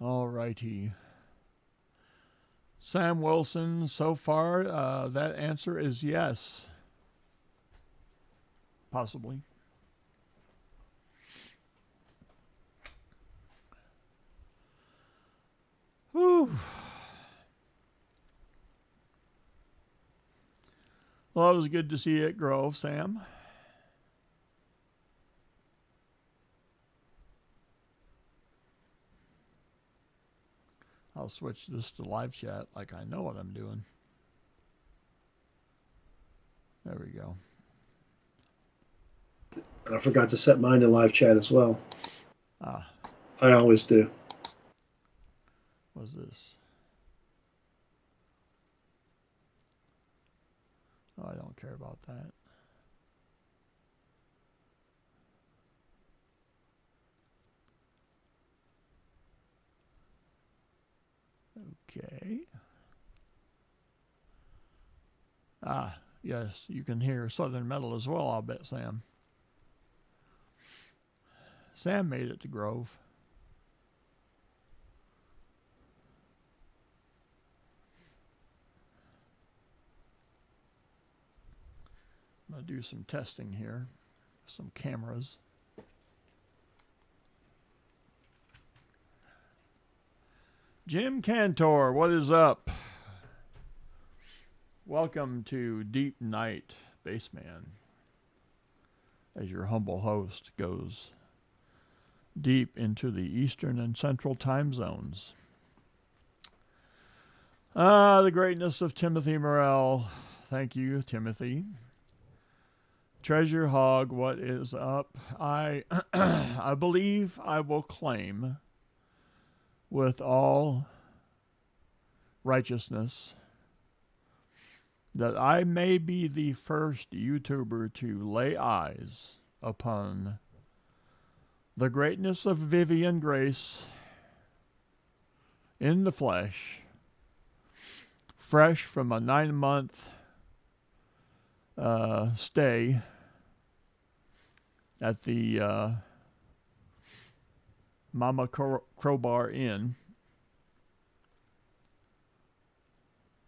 All righty. Sam Wilson, so far, that answer is yes. Possibly. Whew. Well, it was good to see it grow, Sam. I'll switch this to live chat like I know what I'm doing. There we go. I forgot to set mine to live chat as well. Ah. I always do. What's this? Oh, I don't care about that. Okay. Ah, yes, you can hear Southern Metal as well, I'll bet, Sam. Sam made it to Grove. I'm going to do some testing here. Some cameras. Jim Cantor, what is up? Welcome to Deep Night Bassman. As your humble host goes deep into the Eastern and Central time zones. The greatness of Timothy Morell. Thank you, Timothy. Treasure Hog, what is up? I believe I will claim with all righteousness that I may be the first YouTuber to lay eyes upon the greatness of Vivian Grace in the flesh, fresh from a 9-month stay at the Mama Crowbar Inn.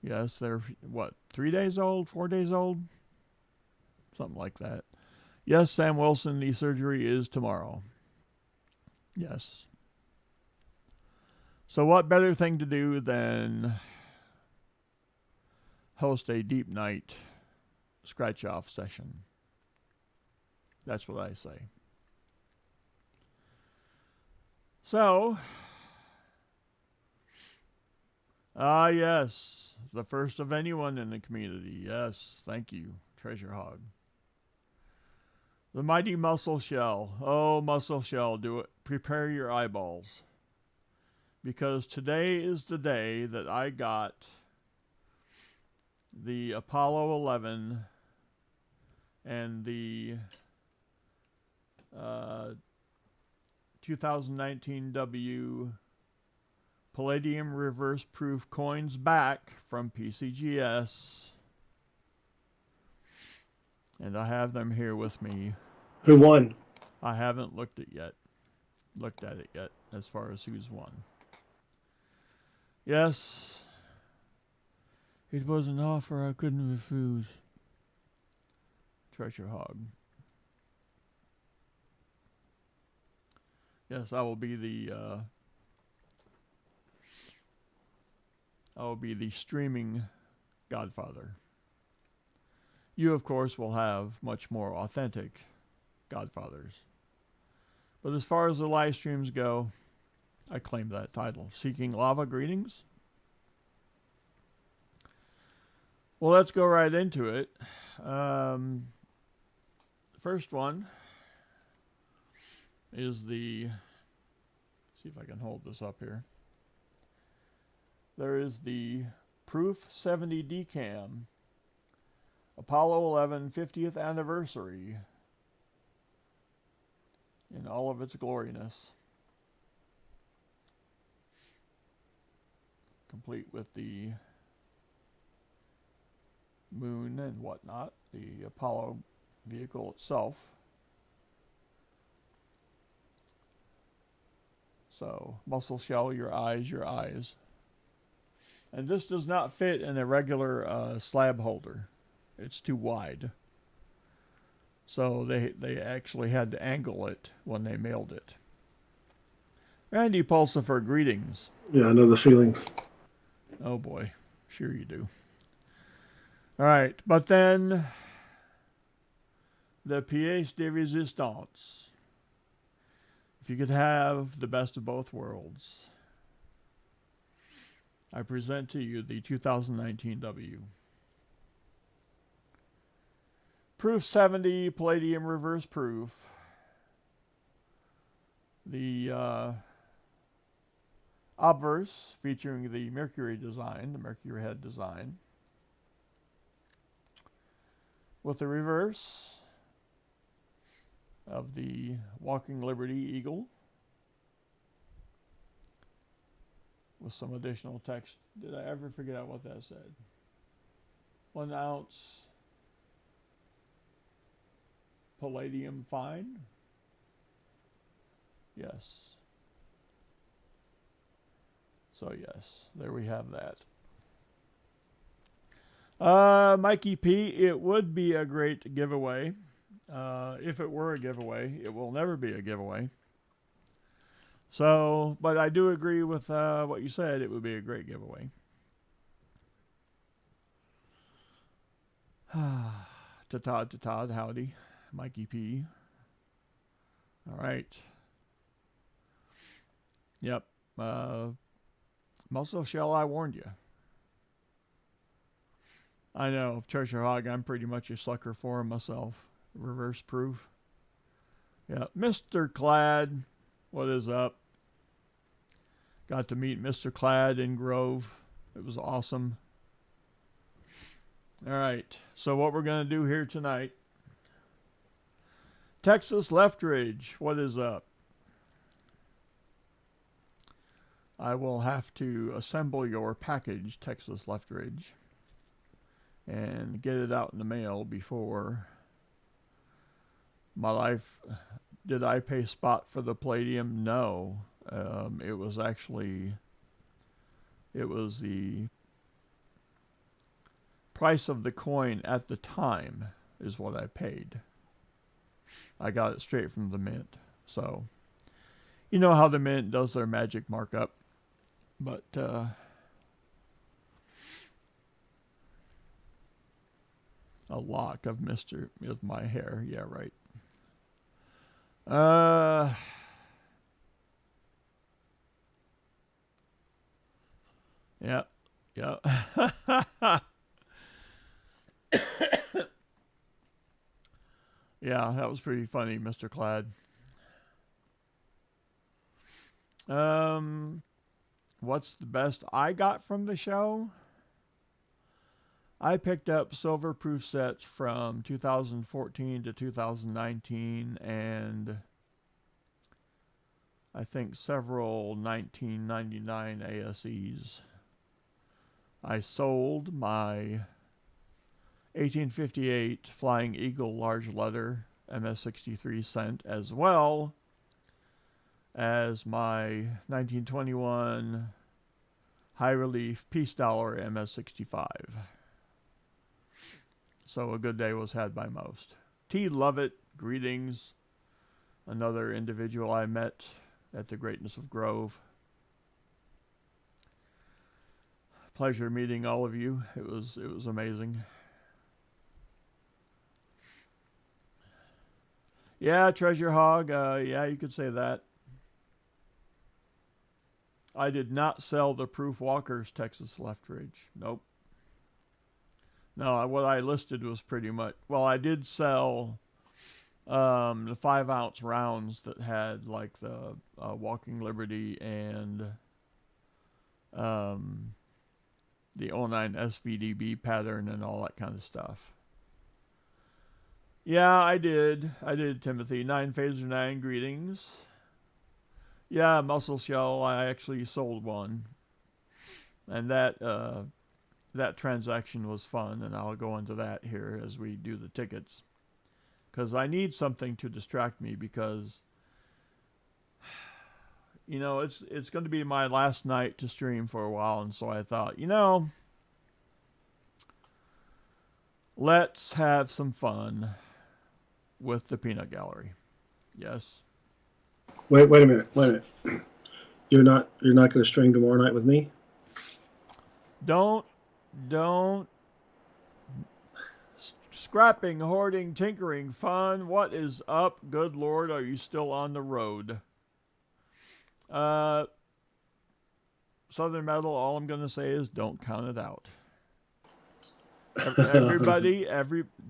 Yes, they're, 3 days old, 4 days old? Something like that. Yes, Sam Wilson, the surgery is tomorrow. Yes. So what better thing to do than host a deep night scratch-off session? That's what I say. So, yes, the first of anyone in the community. Yes, thank you, Treasure Hog. The mighty Muscle Shell. Oh, Muscle Shell, do it. Prepare your eyeballs. Because today is the day that I got the Apollo 11 and the 2019 W Palladium Reverse Proof coins back from PCGS. And I have them here with me. Who won? I haven't looked at it yet as far as who's won. Yes, it was an offer I couldn't refuse. Treasure Hog. Yes, I will be the streaming godfather. You, of course, will have much more authentic godfathers. But as far as the live streams go, I claim that title. Seeking Lava, greetings. Well, let's go right into it. The first one is see if I can hold this up here. There is the Proof 70 Decam Apollo 11 50th anniversary in all of its gloriness. Complete with the moon and whatnot, the Apollo vehicle itself. So, muscle shell, your eyes, your eyes. And this does not fit in a regular slab holder. It's too wide. So they actually had to angle it when they mailed it. Randy Pulsifer, greetings. Yeah, I know the feeling. Oh boy, sure you do. All right, but then the pièce de résistance. If you could have the best of both worlds, I present to you the 2019 W. Proof 70 Palladium reverse proof. The obverse featuring the Mercury design, the Mercury head design. With the reverse of the Walking Liberty Eagle. With some additional text. Did I ever figure out what that said? 1 ounce palladium fine? Yes. So yes, there we have that. Mikey P, it would be a great giveaway. If it were a giveaway, it will never be a giveaway. So, but I do agree with what you said. It would be a great giveaway. To Todd, howdy. Mikey P. All right. Yep. Muscle shell, I warned you. I know, Treasure Hog, I'm pretty much a sucker for him myself. Reverse proof. Yeah, Mr. Clad, what is up? Got to meet Mr. Clad in Grove. It was awesome. All right, so what we're going to do here tonight. Texas Left Ridge, what is up? I will have to assemble your package, Texas Left Ridge, and get it out in the mail before my life. Did I pay spot for the palladium? No. It was the price of the coin at the time is what I paid. I got it straight from the mint. So, you know how the mint does their magic markup. But, a lock of Mr. with my hair. Yeah, right. Yeah. Yeah, that was pretty funny, Mr. Clad. What's the best I got from the show? I picked up silver proof sets from 2014 to 2019 and I think several 1999 ASEs. I sold my 1858 Flying Eagle large letter MS63 cent as well as my 1921 high relief Peace Dollar MS65. So a good day was had by most. T. Lovett, greetings. Another individual I met at the Greatness of Grove. Pleasure meeting all of you. It was amazing. Yeah, Treasure Hog. Yeah, you could say that. I did not sell the Proof Walker's Texas Left Ridge. Nope. No, what I listed was pretty much... Well, I did sell the 5-ounce rounds that had like the Walking Liberty and the 09 SVDB pattern and all that kind of stuff. Yeah, I did, Timothy. 9 Phaser 9, greetings. Yeah, Muscle Shell, I actually sold one. And that transaction was fun, and I'll go into that here as we do the tickets. Because I need something to distract me, because you know, it's going to be my last night to stream for a while, and so I thought, let's have some fun with the peanut gallery. Yes. Wait a minute. Wait a minute. You're not going to stream tomorrow night with me? Don't scrapping, hoarding, tinkering, fun. What is up? Good Lord, are you still on the road? Southern Metal, all I'm going to say is don't count it out.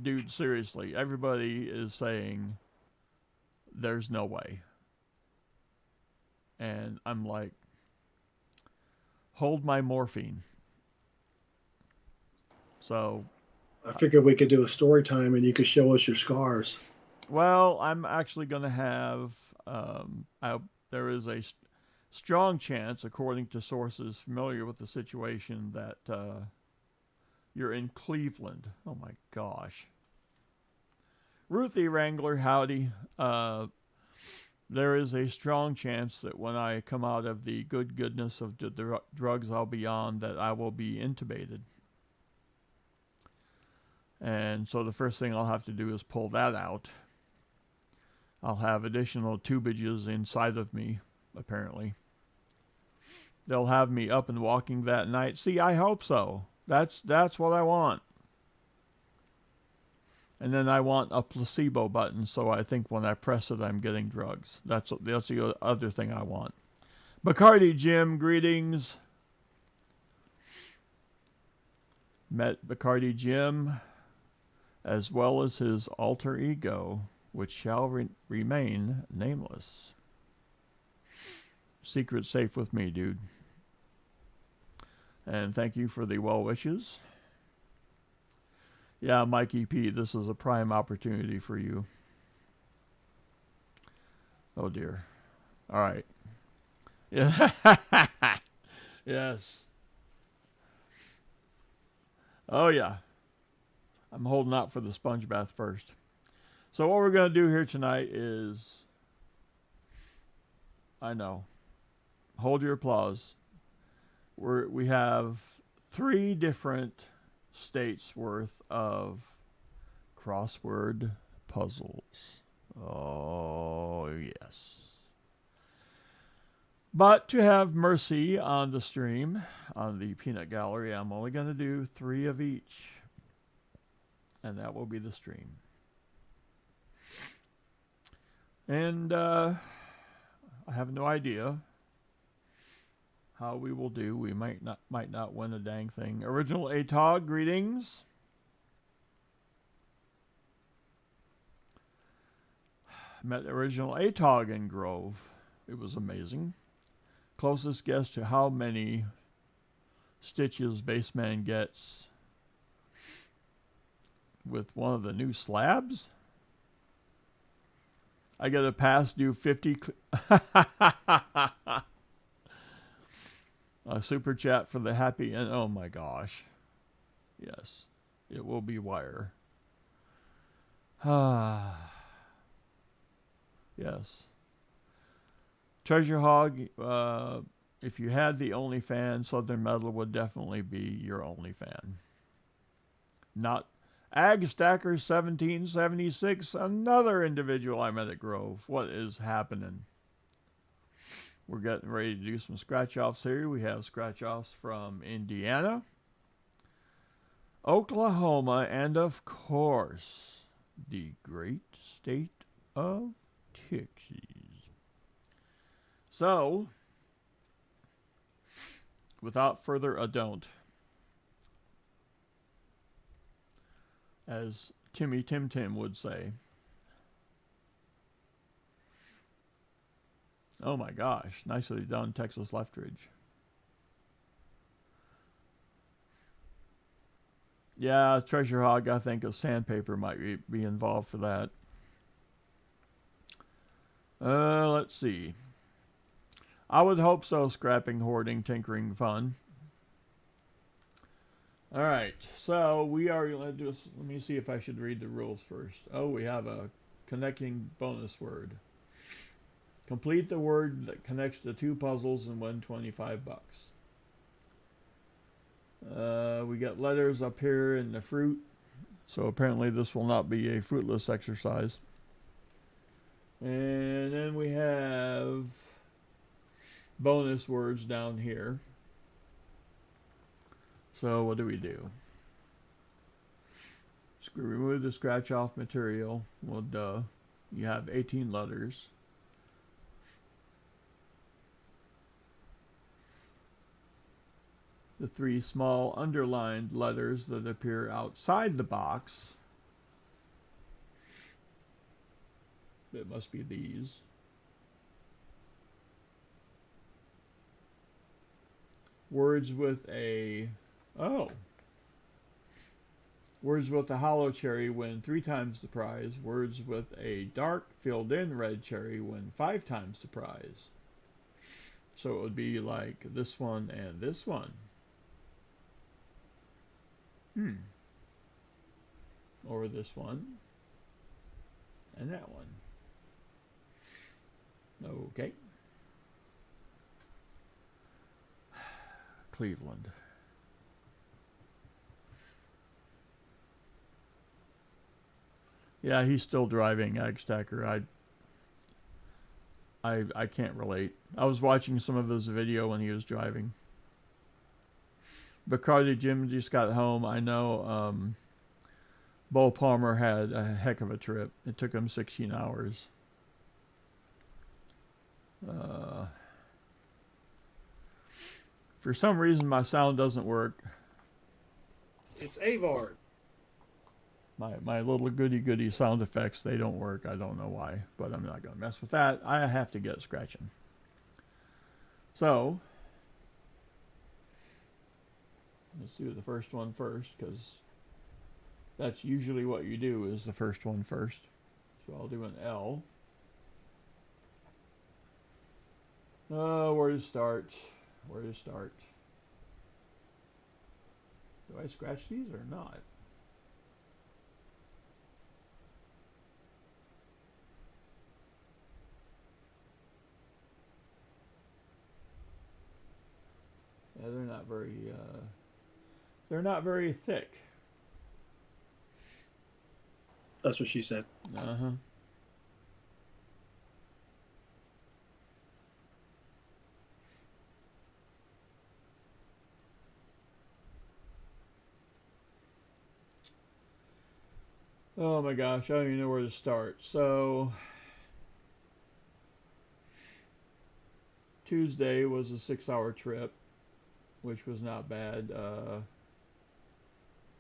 Dude, seriously, everybody is saying there's no way. And I'm like, hold my morphine. So I figured we could do a story time and you could show us your scars. well, I'm actually going to have, there is a strong chance, according to sources familiar with the situation, that you're in Cleveland. Oh my gosh. Ruthie Wrangler, howdy. There is a strong chance that when I come out of the goodness of the drugs I'll be on, that I will be intubated. And so the first thing I'll have to do is pull that out. I'll have additional tubages inside of me, apparently. They'll have me up and walking that night. See, I hope so. That's what I want. And then I want a placebo button, so I think when I press it, I'm getting drugs. That's the other thing I want. Bacardi Jim, greetings. Met Bacardi Jim, as well as his alter ego, which shall remain nameless. Secret safe with me, dude. And thank you for the well wishes. Yeah, Mikey P, this is a prime opportunity for you. Oh dear. All right. Yeah. Yes. Oh yeah. I'm holding out for the sponge bath first. So what we're going to do here tonight is, I know, hold your applause. We have 3 different states worth of crossword puzzles. Oh, yes. But to have mercy on the stream, on the peanut gallery, I'm only going to do 3 of each. And that will be the stream. And I have no idea how we will do. We might not win a dang thing. Original ATOG, greetings. Met original ATOG in Grove. It was amazing. Closest guess to how many stitches Bassman gets with one of the new slabs. I get a past due 50. A super chat for the happy and oh my gosh. Yes, it will be wire. Yes. Treasure Hog, if you had the OnlyFans, Southern Metal would definitely be your OnlyFan. Not Ag Stacker 1776, another individual I met at Grove. What is happening? We're getting ready to do some scratch-offs here. We have scratch-offs from Indiana, Oklahoma, and of course, the great state of Texas. So, without further ado, as Timmy Tim Tim would say. Oh my gosh, nicely done, Texas Leftridge. Yeah, Treasure Hog, I think a sandpaper might be involved for that. Let's see. I would hope so, scrapping, hoarding, tinkering, fun. Alright, so we are going to do this. Let me see if I should read the rules first. Oh, we have a connecting bonus word. Complete the word that connects the two puzzles and win 25 bucks. We got letters up here in the fruit. So apparently this will not be a fruitless exercise. And then we have bonus words down here. So what do? Remove the scratch-off material. Well, duh. You have 18 letters. The 3 small underlined letters that appear outside the box. It must be these. Words with a... Oh. Words with a hollow cherry win 3 times the prize. Words with a dark filled-in red cherry win 5 times the prize. So it would be like this one and this one. Or this one and that one. Okay. Cleveland. Yeah, he's still driving, Ag Stacker. I can't relate. I was watching some of his video when he was driving. Bacardi Jim just got home. I know Bo Palmer had a heck of a trip. It took him 16 hours. For some reason, my sound doesn't work. It's Avard. My little goody sound effects, they don't work. I don't know why, but I'm not going to mess with that. I have to get scratching. So, let's do the first one first, because that's usually what you do, is the first one first. So I'll do an L. Oh, where to start? Where to start? Do I scratch these or not? Yeah, they're not very thick. That's what she said. Uh-huh. Oh my gosh, I don't even know where to start. So, Tuesday was a 6-hour trip, which was not bad.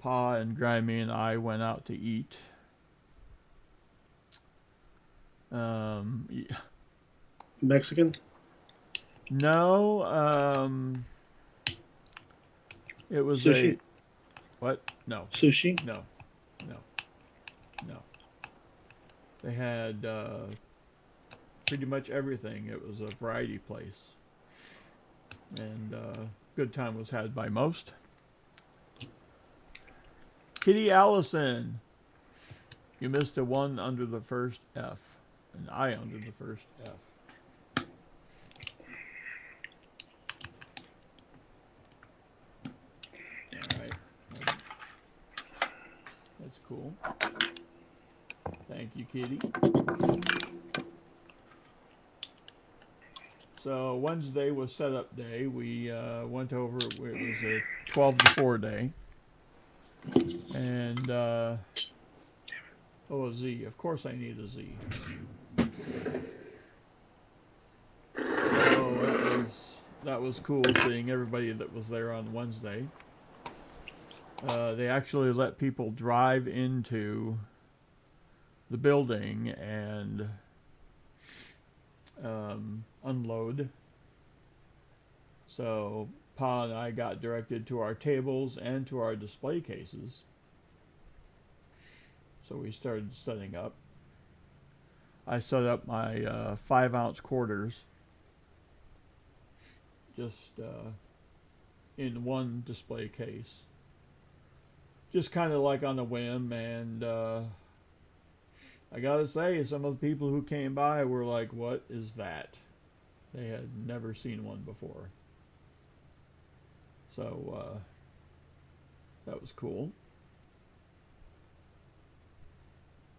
Pa and Grimy and I went out to eat. Yeah. Mexican? No, it was sushi? What? No. Sushi? No. They had pretty much everything. It was a variety place. And good time was had by most. Kitty Allison, you missed a 1 under the first F. An I under the first F. Alright. That's cool. Thank you, Kitty. So Wednesday was setup day. We went over, it was a 12 to 4 day. And, a Z. Of course I need a Z. So that was cool seeing everybody that was there on Wednesday. They actually let people drive into the building and unload. So Pa and I got directed to our tables and to our display cases. So we started setting up. I set up my 5-ounce quarters just in one display case. Just kind of like on a whim, and I gotta say, some of the people who came by were like, "What is that?" They had never seen one before. So that was cool.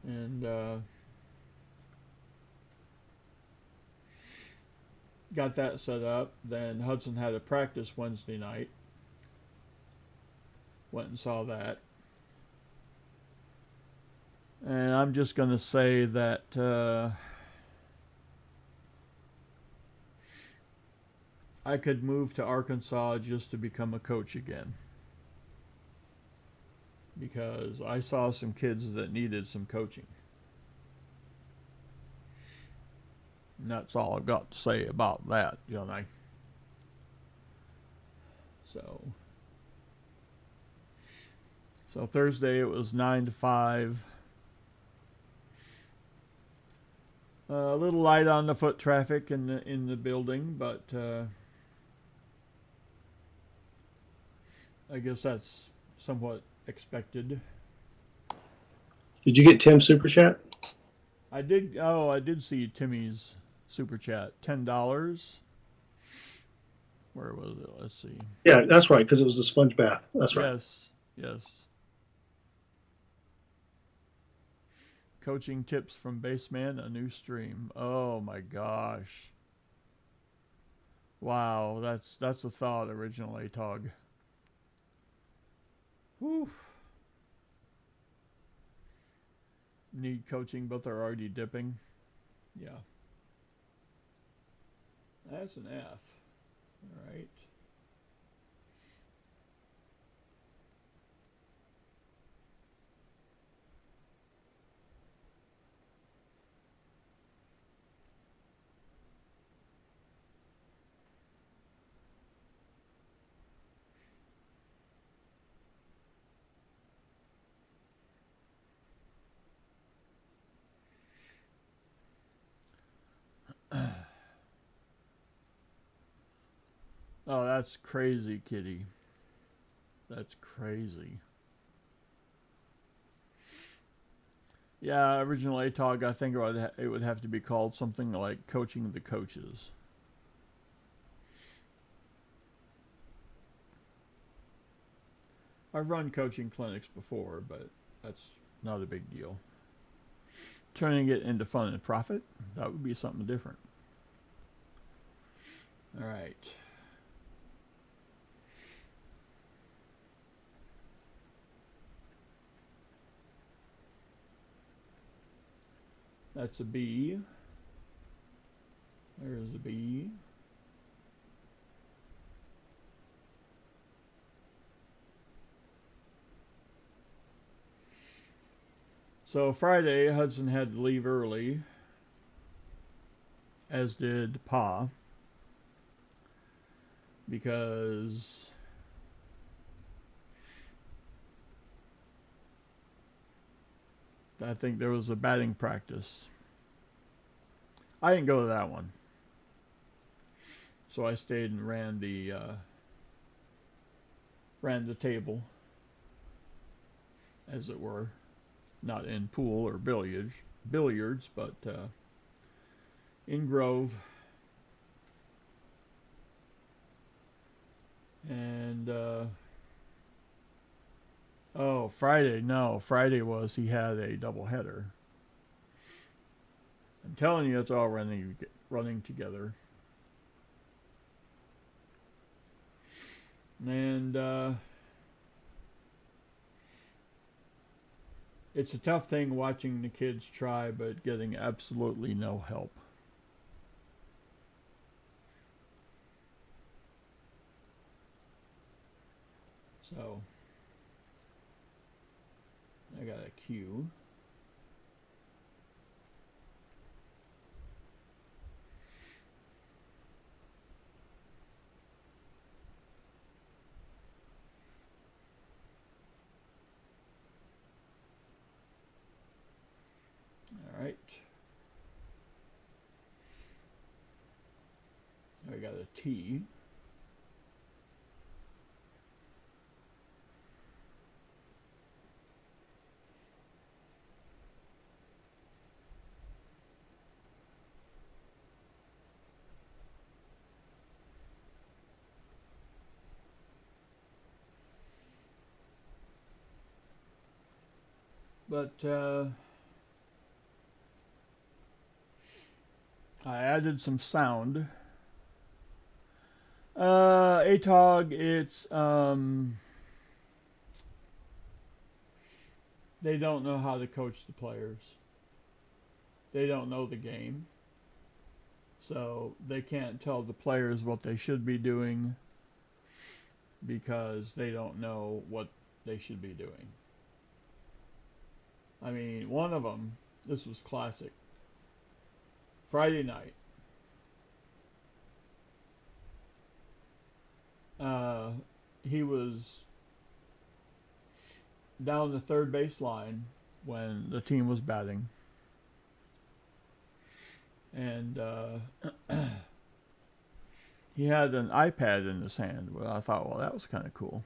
And got that set up. Then Hudson had a practice Wednesday night. Went and saw that. And I'm just going to say that I could move to Arkansas just to become a coach again. Because I saw some kids that needed some coaching. And that's all I've got to say about that, Johnny. So Thursday it was 9 to 5. A little light on the foot traffic in the building, but I guess that's somewhat expected. Did you get Tim's super chat? I did. Oh, I did see Timmy's super chat. $10. Where was it? Let's see. Yeah, that's right, because it was the sponge bath. That's right. Yes. Coaching tips from Bassman, a new stream. Oh my gosh. Wow, that's a thought originally, Tog. Whew. Need coaching, but they're already dipping. Yeah. That's an F. All right. Oh, that's crazy, Kitty. That's crazy. Yeah, original ATOG, I think it would have to be called something like Coaching the Coaches. I've run coaching clinics before, but that's not a big deal. Turning it into fun and profit, that would be something different. All right. That's a B. There's a B. So Friday, Hudson had to leave early, as did Pa, because I think there was a batting practice. I didn't go to that one. So I stayed and ran the table, as it were. Not in pool or billiards, but in Grove. And Friday. No, Friday was he had a doubleheader. I'm telling you, it's all running together. And it's a tough thing watching the kids try, but getting absolutely no help. So I got a Q. All right. I got a T. But I added some sound. ATOG, it's they don't know how to coach the players. They don't know the game. So they can't tell the players what they should be doing because they don't know what they should be doing. I mean, one of them, this was classic. Friday night. He was down the third base line when the team was batting. And he had an iPad in his hand. Well, I thought, well, that was kind of cool.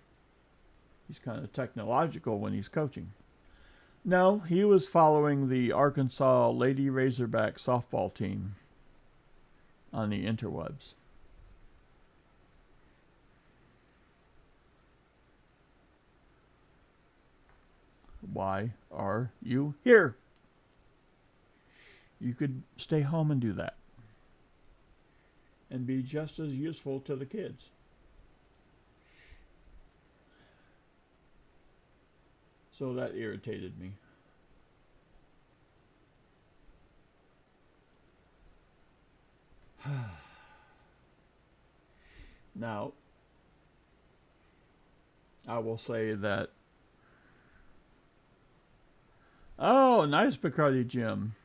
He's kind of technological when he's coaching. No, he was following the Arkansas Lady Razorback softball team on the interwebs. Why are you here? You could stay home and do that and be just as useful to the kids. So that irritated me. Now, I will say that. Oh, nice Bacardi Jim.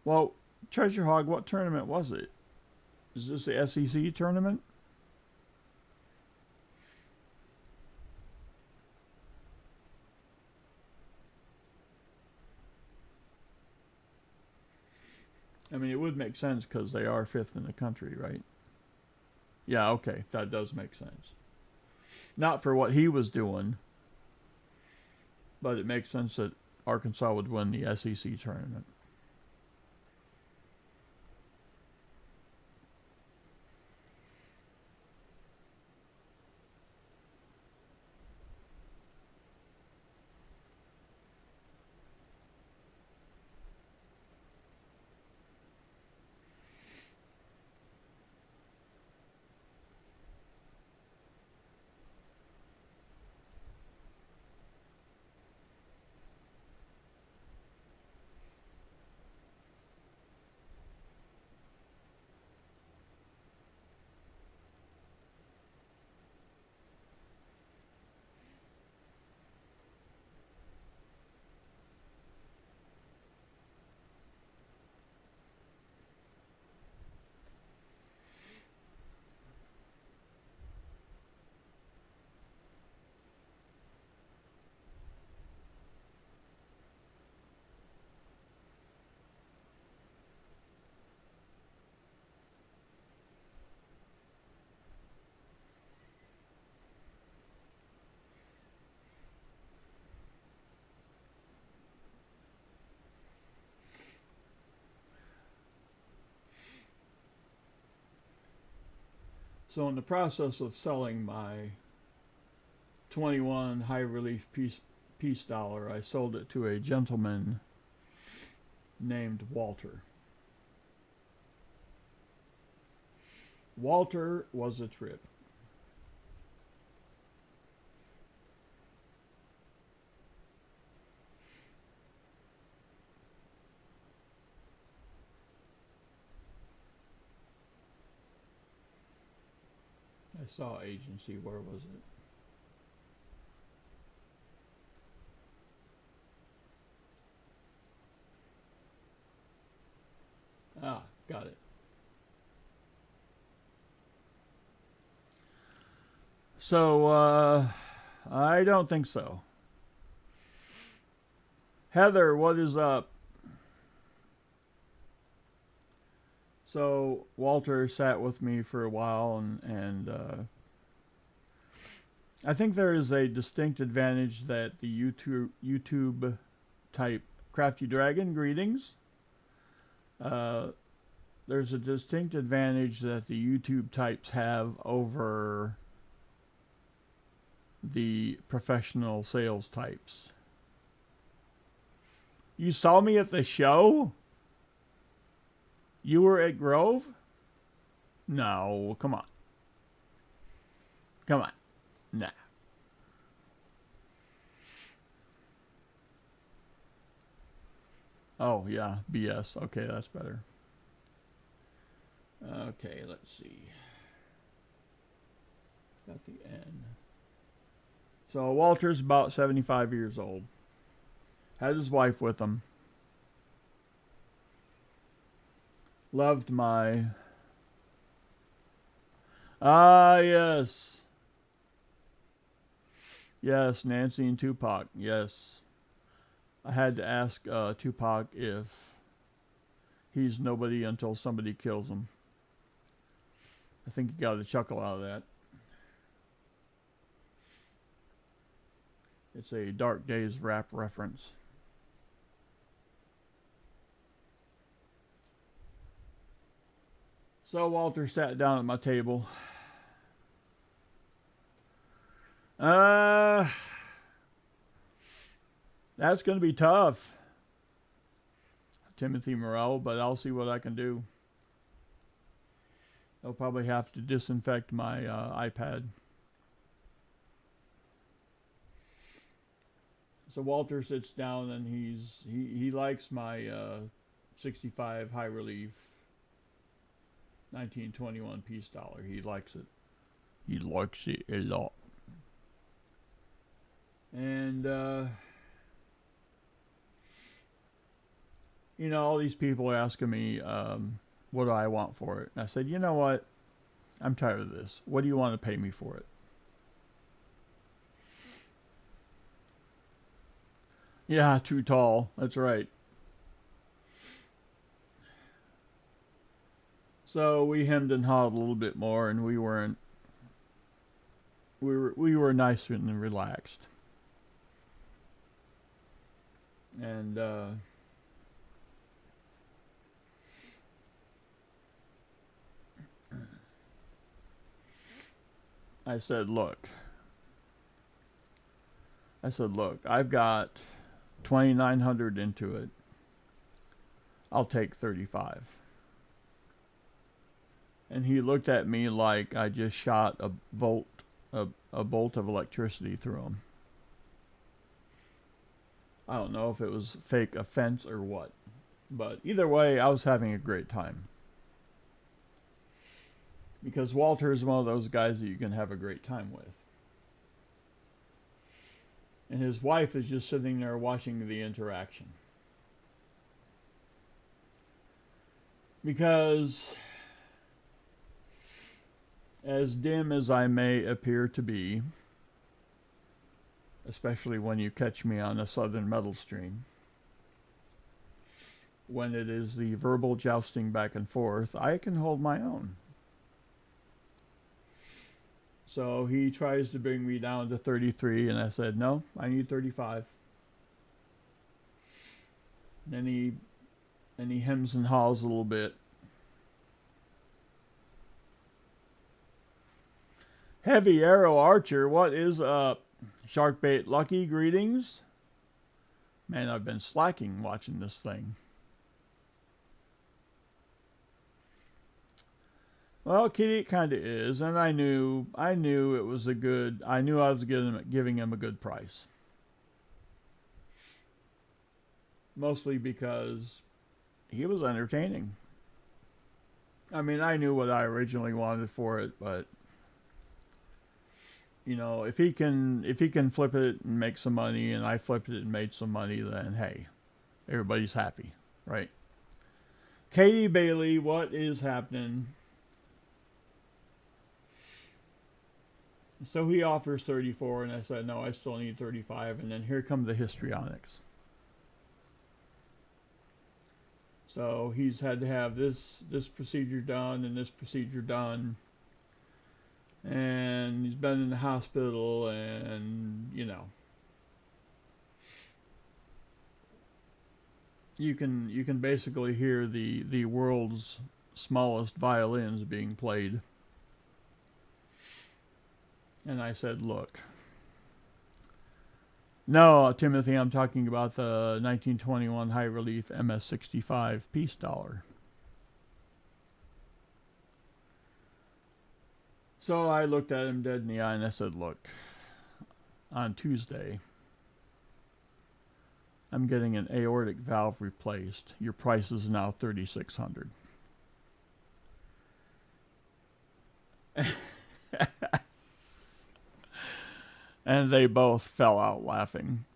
Well, Treasure Hog, what tournament was it? Is this the SEC tournament? I mean, it would make sense because they are fifth in the country, right? Yeah, okay, that does make sense. Not for what he was doing, but it makes sense that Arkansas would win the SEC tournament. So in the process of selling my 21 high relief peace dollar, I sold it to a gentleman named Walter. Walter was a trip. I saw agency. Where was it? Ah, got it. So, I don't think so. Heather, what is up? So Walter sat with me for a while, and I think there is a distinct advantage that the YouTube type Crafty Dragon greetings. There's a distinct advantage that the YouTube types have over the professional sales types. You saw me at the show? You were at Grove? No, come on. Come on. Nah. Oh, yeah, BS. Okay, that's better. Okay, let's see. Got the N. So Walter's about 75 years old. Had his wife with him. Loved my... Ah, yes. Yes, Nancy and Tupac. Yes. I had to ask Tupac if he's nobody until somebody kills him. I think you got a chuckle out of that. It's a Dark Days rap reference. So Walter sat down at my table. That's going to be tough, Timothy Morell, but I'll see what I can do. I'll probably have to disinfect my iPad. So Walter sits down and he likes my 65 high relief 1921 piece dollar. He likes it. He likes it a lot. And you know, all these people are asking me what do I want for it. And I said, you know what? I'm tired of this. What do you want to pay me for it? Yeah, too tall. That's right. So we hemmed and hawed a little bit more, and we were nice and relaxed. And I said, look, I've got 2,900 into it. I'll take 35. And he looked at me like I just shot a bolt of electricity through him. I don't know if it was fake offense or what, but either way, I was having a great time. Because Walter is one of those guys that you can have a great time with. And his wife is just sitting there watching the interaction. Because as dim as I may appear to be, especially when you catch me on a Southern Metal stream, when it is the verbal jousting back and forth, I can hold my own. So he tries to bring me down to 33, and I said, no, I need 35. And he hems and haws a little bit. Heavy Arrow Archer, what is up? Sharkbait Lucky, greetings. Man, I've been slacking watching this thing. Well, Kitty, it kind of is, and I knew it was a good. I knew I was giving him a good price. Mostly because he was entertaining. I mean, I knew what I originally wanted for it, but you know, if he can flip it and make some money, and I flipped it and made some money, then hey, everybody's happy, right? Katie Bailey, what is happening? So he offers 34, and I said, no, I still need 35, and then here come the histrionics. So he's had to have this procedure done and this procedure done, and he's been in the hospital, and you know, you can basically hear the world's smallest violins being played. And I said, look, No, Timothy, I'm talking about the 1921 high relief MS-65 peace dollar. So I looked at him dead in the eye and I said, look, on Tuesday, I'm getting an aortic valve replaced. Your price is now $3,600. And they both fell out laughing.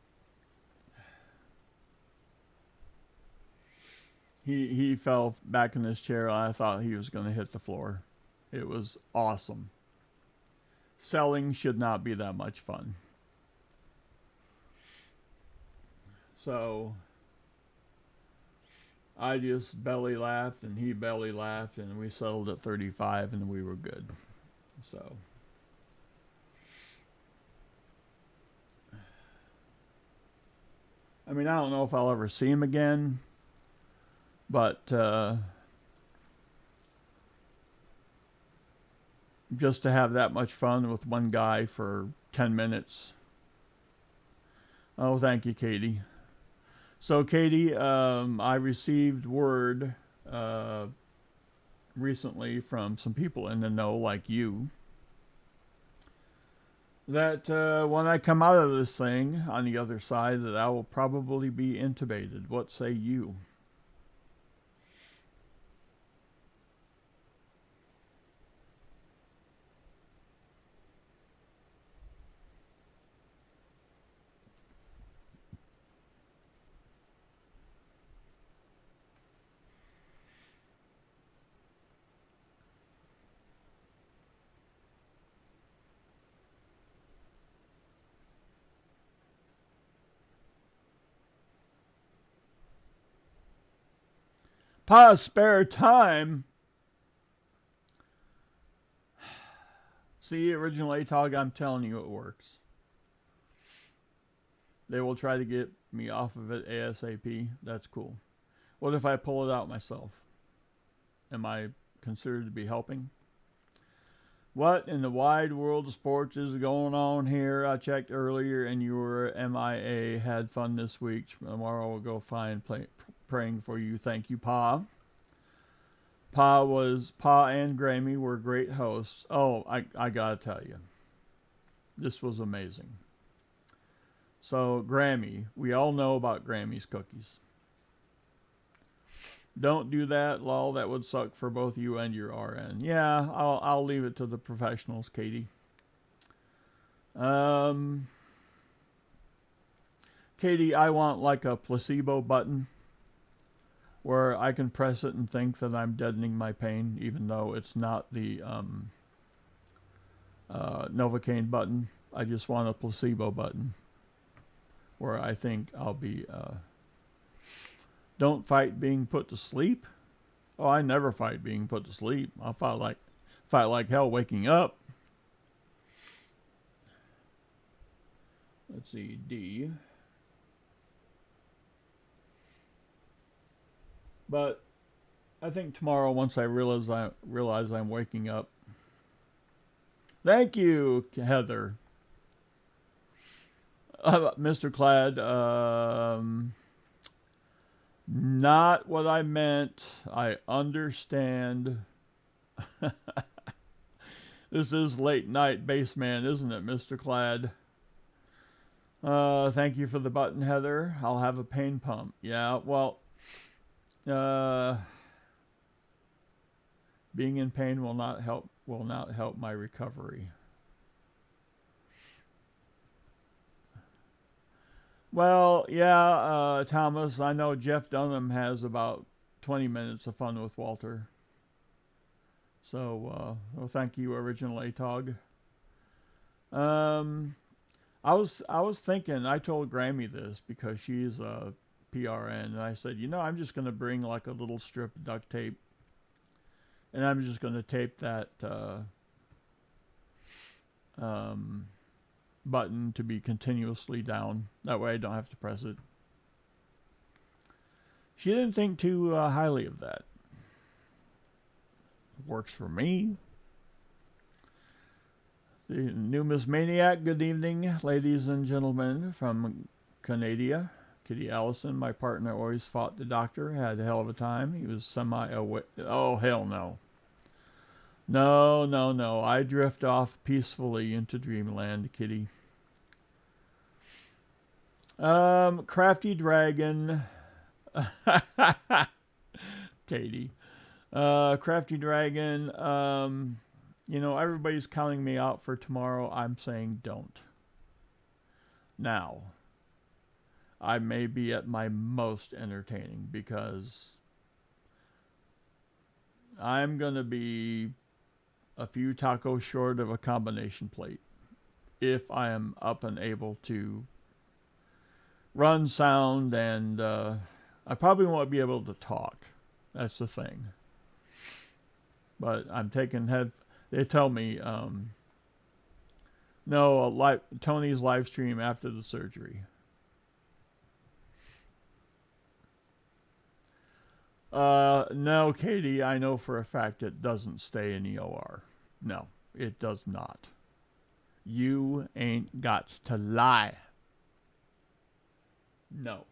He fell back in his chair. I thought he was going to hit the floor. It was awesome. Selling should not be that much fun. So I just belly laughed and he belly laughed and we settled at 35 and we were good. So I mean, I don't know if I'll ever see him again, but just to have that much fun with one guy for 10 minutes. Oh, thank you, Katie. So, Katie, I received word recently from some people in the know, like you, that when I come out of this thing on the other side, that I will probably be intubated. What say you? Pa, spare time. See, original ATOG, I'm telling you it works. They will try to get me off of it ASAP. That's cool. What if I pull it out myself? Am I considered to be helping? What in the wide world of sports is going on here? I checked earlier and you were MIA. Had fun this week. Tomorrow we'll go praying for you. Thank you, Pa. Pa and Grammy were great hosts. Oh, I gotta tell you, this was amazing. So Grammy, we all know about Grammy's cookies. Don't do that, lol. That would suck for both you and your RN. Yeah, I'll leave it to the professionals, Katie. Katie, I want like a placebo button where I can press it and think that I'm deadening my pain, even though it's not the Novocaine button. I just want a placebo button where I think I'll be... Don't fight being put to sleep. Oh, I never fight being put to sleep. I fight like hell waking up. Let's see, D. But I think tomorrow, once I realize I'm waking up. Thank you, Heather. Mr. Clad. Not what I meant. I understand. This is late night Bassman, isn't it, Mr. Clad? Thank you for the button, Heather. I'll have a pain pump. Yeah, well, being in pain will not help my recovery. Well, yeah, Thomas, I know Jeff Dunham has about 20 minutes of fun with Walter. So, well, thank you, original ATOG. I was thinking, I told Grammy this because she's a PRN, and I said, I'm just going to bring like a little strip of duct tape, and I'm just going to tape that button to be continuously down. That way I don't have to press it. She didn't think too highly of that. Works for me. The Numismaniac, good evening, ladies and gentlemen from Canada. Kitty Allison, my partner, always fought the doctor, had a hell of a time. He was semi-awake. Oh, hell no. No, no, no. I drift off peacefully into dreamland, Kitty. Crafty Dragon. Katie. Crafty Dragon. You know, everybody's counting me out for tomorrow. I'm saying don't. Now, I may be at my most entertaining because I'm going to be a few tacos short of a combination plate if I am up and able to run sound, and I probably won't be able to talk. That's the thing. But I'm taking they tell me no, Tony's live stream after the surgery. No, Katie, I know for a fact it doesn't stay in the OR. No, it does not. You ain't got to lie. No.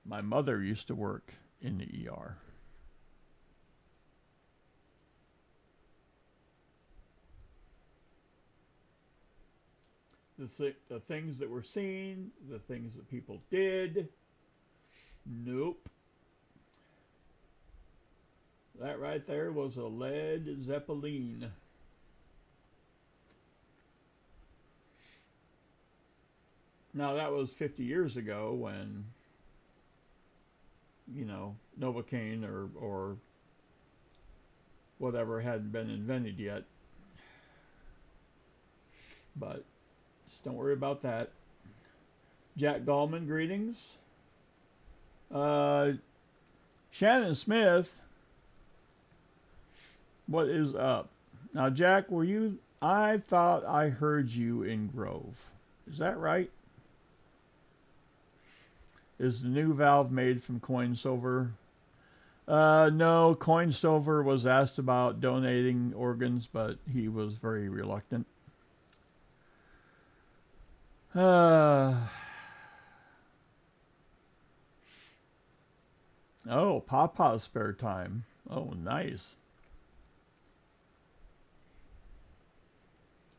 My mother used to work in the ER. The things that were seen, the things that people did, nope. That right there was a Led Zeppelin. Now that was 50 years ago when, you know, Novocaine or whatever hadn't been invented yet. But just don't worry about that. Jack Gallman, greetings. Shannon Smith, what is up? Now, Jack, were you? I thought I heard you in Grove. Is that right? Is the new valve made from coin silver? No, coin silver was asked about donating organs, but he was very reluctant. Oh, Papa's spare time. Oh, nice.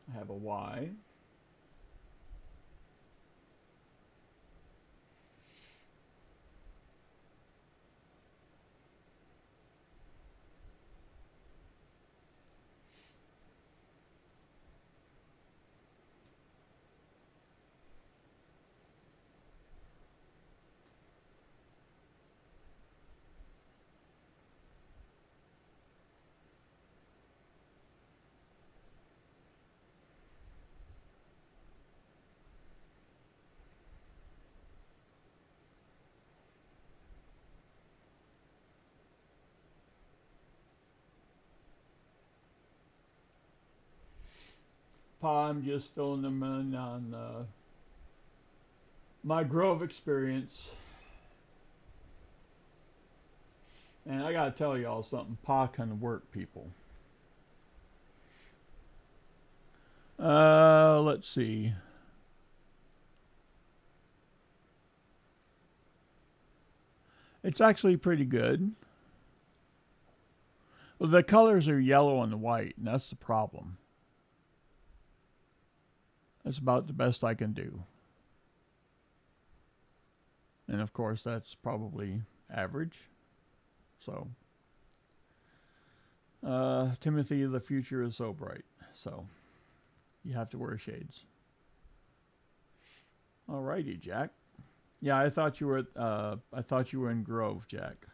I have a Y. Pa, I'm just filling them in on my Grove experience. And I gotta tell y'all something. Pa can work people. Let's see. It's actually pretty good. Well, the colors are yellow and white, and that's the problem. That's about the best I can do. And of course, that's probably average. So, Timothy, the future is so bright. So, you have to wear shades. Alrighty, Jack. Yeah, I thought you were in Grove, Jack.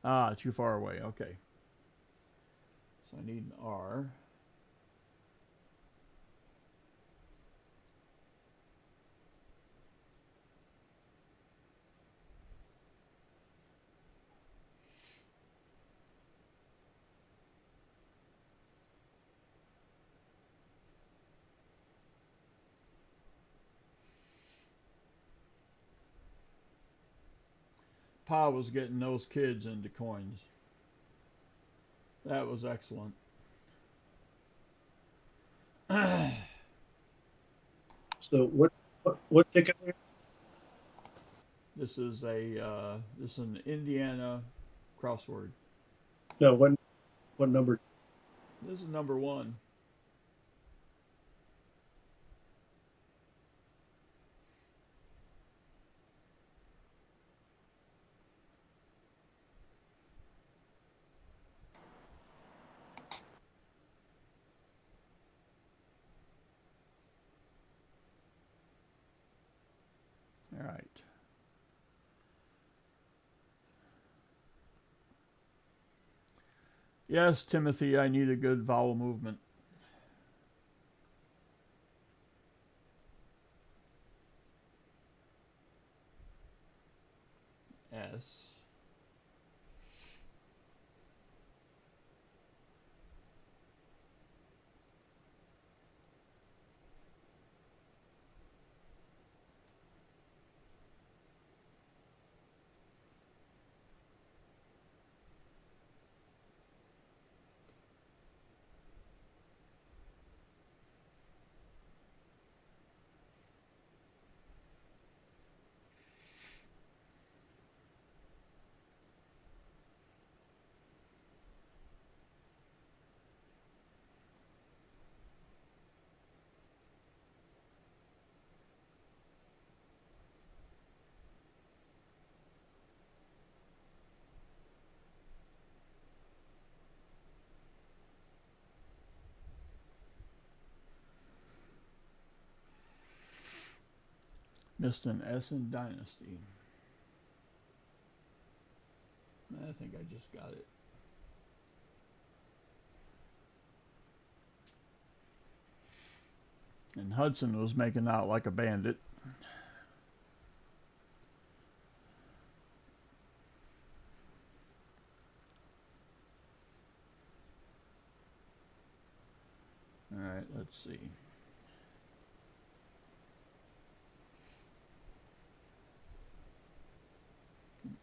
Ah, too far away. Okay. So I need an R. Pa was getting those kids into coins. That was excellent. So what ticket? This is an Indiana crossword. No, what number? This is number one. All right. Yes, Timothy, I need a good vowel movement. S. Missed an S in Dynasty. I think I just got it. And Hudson was making out like a bandit. All right, let's see.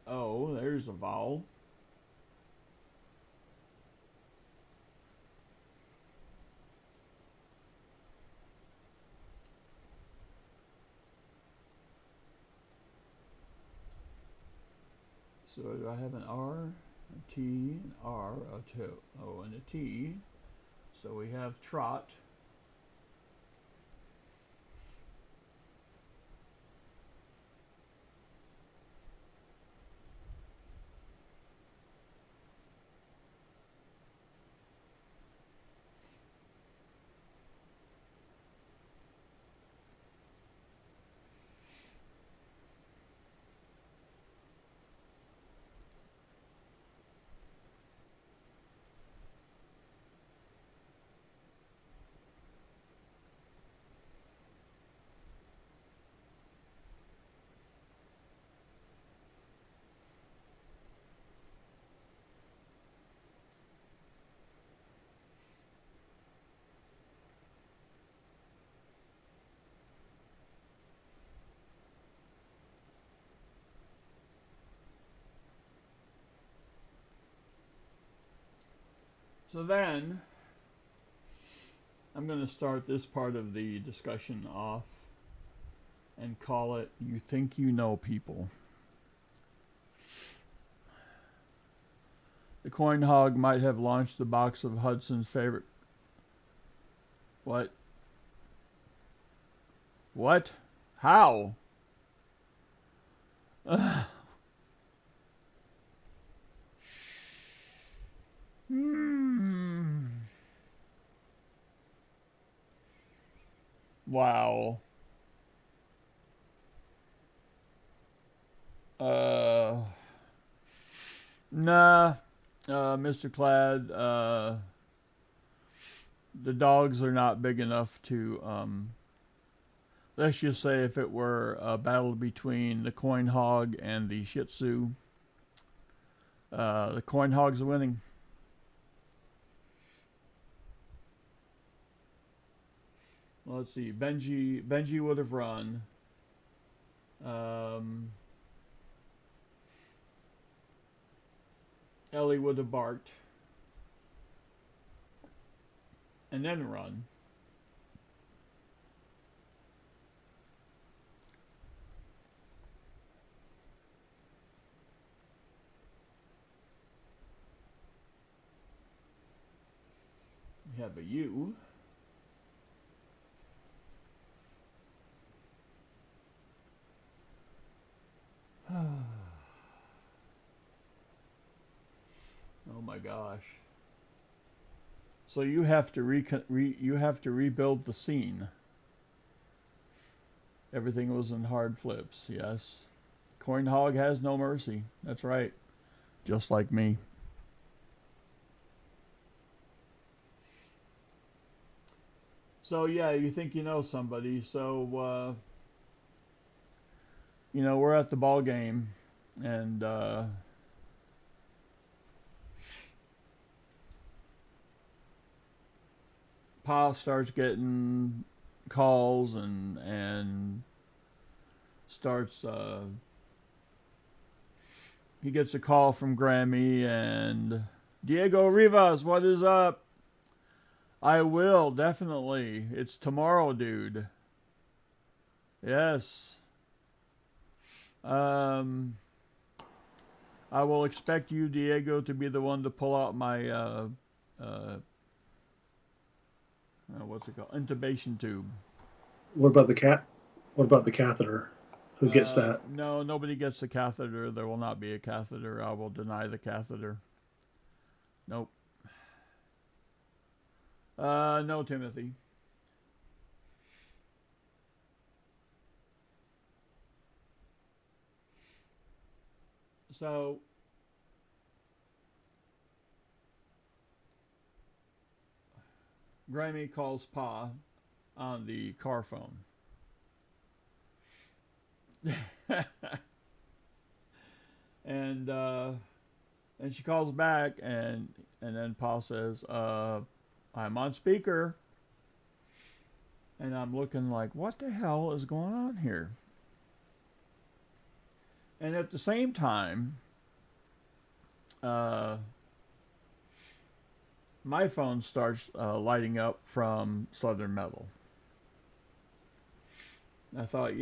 Oh, there's a vowel. So do I have an R, a T, an R, a T, O, and a T. So we have trot. So then, I'm going to start this part of the discussion off and call it You Think You Know People. The coin hog might have launched a box of Hudson's favorite. What? What? How? Hmm. Wow. Uh. Nah. Mr. Clad. The dogs are not big enough to. Let's just say if it were a battle between the coin hog and the Shih Tzu, the coin hog's winning. Let's see. Benji would have run. Ellie would have barked. and then run. We have a U. Oh my gosh. So you have to rebuild the scene. Everything was in hard flips. Yes. Coin Hog has no mercy. That's right. Just like me. So yeah, you think you know somebody. So we're at the ball game, and Pa starts getting calls and starts. He gets a call from Grammy and Diego Rivas. What is up? I will definitely. It's tomorrow, dude. Yes. I will expect you, Diego, to be the one to pull out my what's it called? Intubation tube. What about the cat? What about the catheter? Who gets that? No, nobody gets the catheter. There will not be a catheter. I will deny the catheter. Nope. No, Timothy. So, Grammy calls Pa on the car phone. and she calls back, and then Pa says, I'm on speaker. And I'm looking like, what the hell is going on here? And at the same time, my phone starts lighting up from Southern Metal. I thought,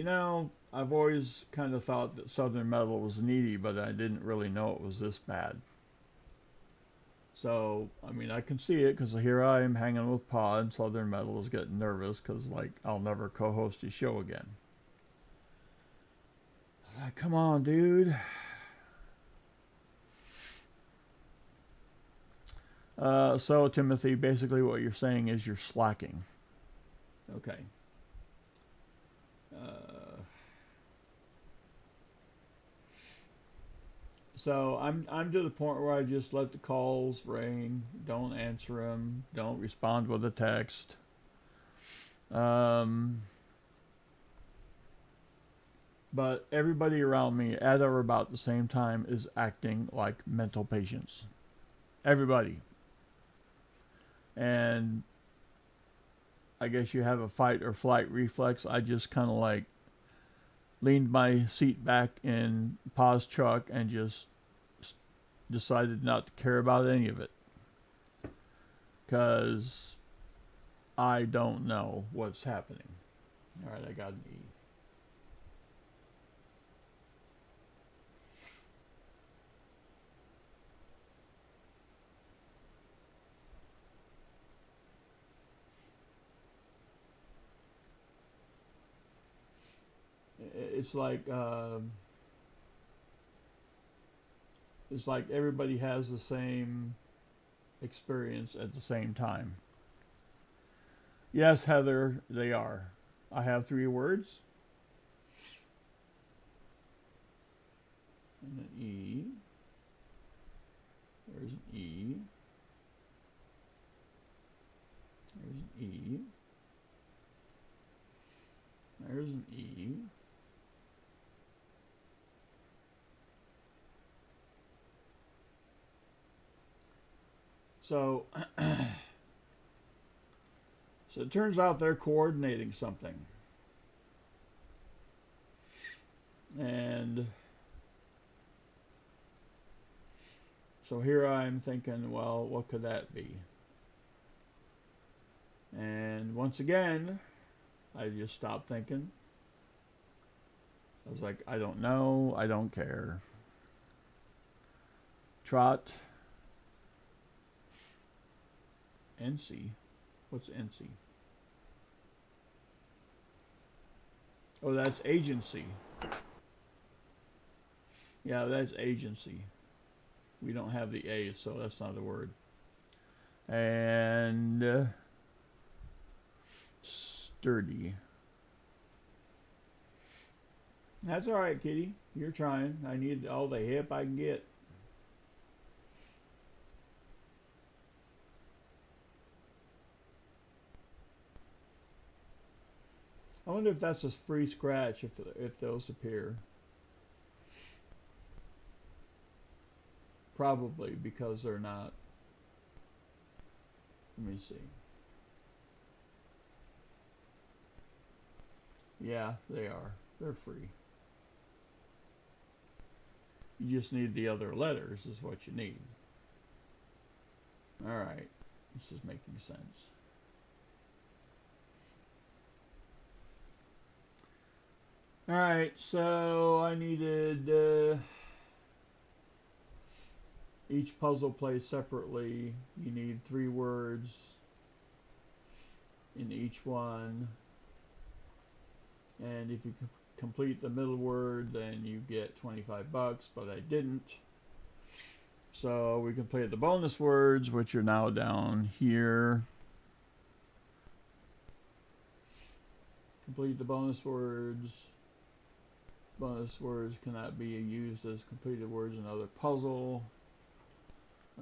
I've always kind of thought that Southern Metal was needy, but I didn't really know it was this bad. So, I mean, I can see it because here I am hanging with Pa, and Southern Metal is getting nervous because, like, I'll never co-host his show again. I was like, come on, dude. So, Timothy, basically what you're saying is you're slacking. Okay. So I'm to the point where I just let the calls ring, don't answer them, don't respond with a text. But everybody around me at or about the same time is acting like mental patients. Everybody. And I guess you have a fight or flight reflex. I just kind of like leaned my seat back in Pa's truck and just decided not to care about any of it. Because I don't know what's happening. Alright, I got an E. It's like everybody has the same experience at the same time. Yes, Heather, they are. I have 3 words. And an E. There's an E. There's an E. There's an E. So, so it turns out they're coordinating something. And so here I'm thinking, well, what could that be? And once again, I just stopped thinking. I was like, I don't know, I don't care. Trot. NC. What's NC? Oh, that's agency. Yeah, that's agency. We don't have the A, so that's not a word. And sturdy. That's all right, kitty. You're trying. I need all the help I can get. I wonder if that's a free scratch if those appear. Probably, because they're not. Let me see. Yeah, they are. They're free. You just need the other letters is what you need. Alright. This is making sense. Alright, so I needed each puzzle plays separately. You need 3 words in each one. And if you complete the middle word, then you get 25 bucks, but I didn't. So we completed the bonus words, which are now down here. Complete the bonus words. Bonus words cannot be used as completed words in other puzzle.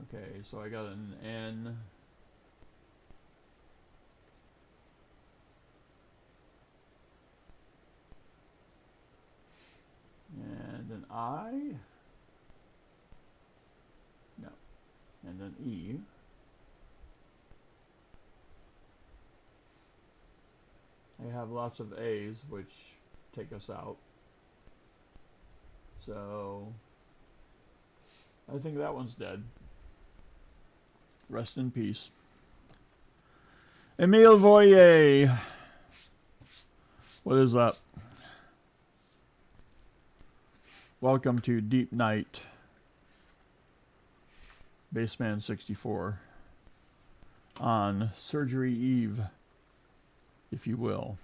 Okay, so I got an N. And an I. No. And an E. I have lots of A's, which take us out. So I think that one's dead. Rest in peace. Emile Voyer. What is up? Welcome to Deep Night. Bassman64. On Surgery Eve, if you will.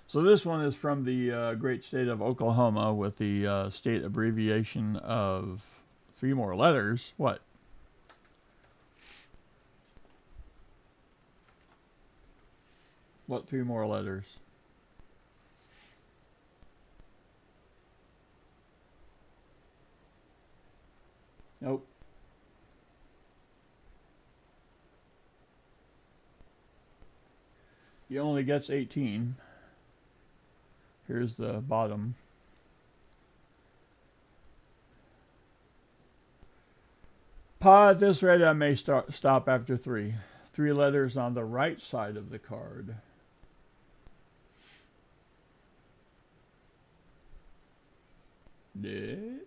So this one is from the great state of Oklahoma with the state abbreviation of 3 more letters. What? What 3 more letters? Nope. He only gets 18. Here's the bottom. At this rate, I may stop after 3. 3 letters on the right side of the card. Did?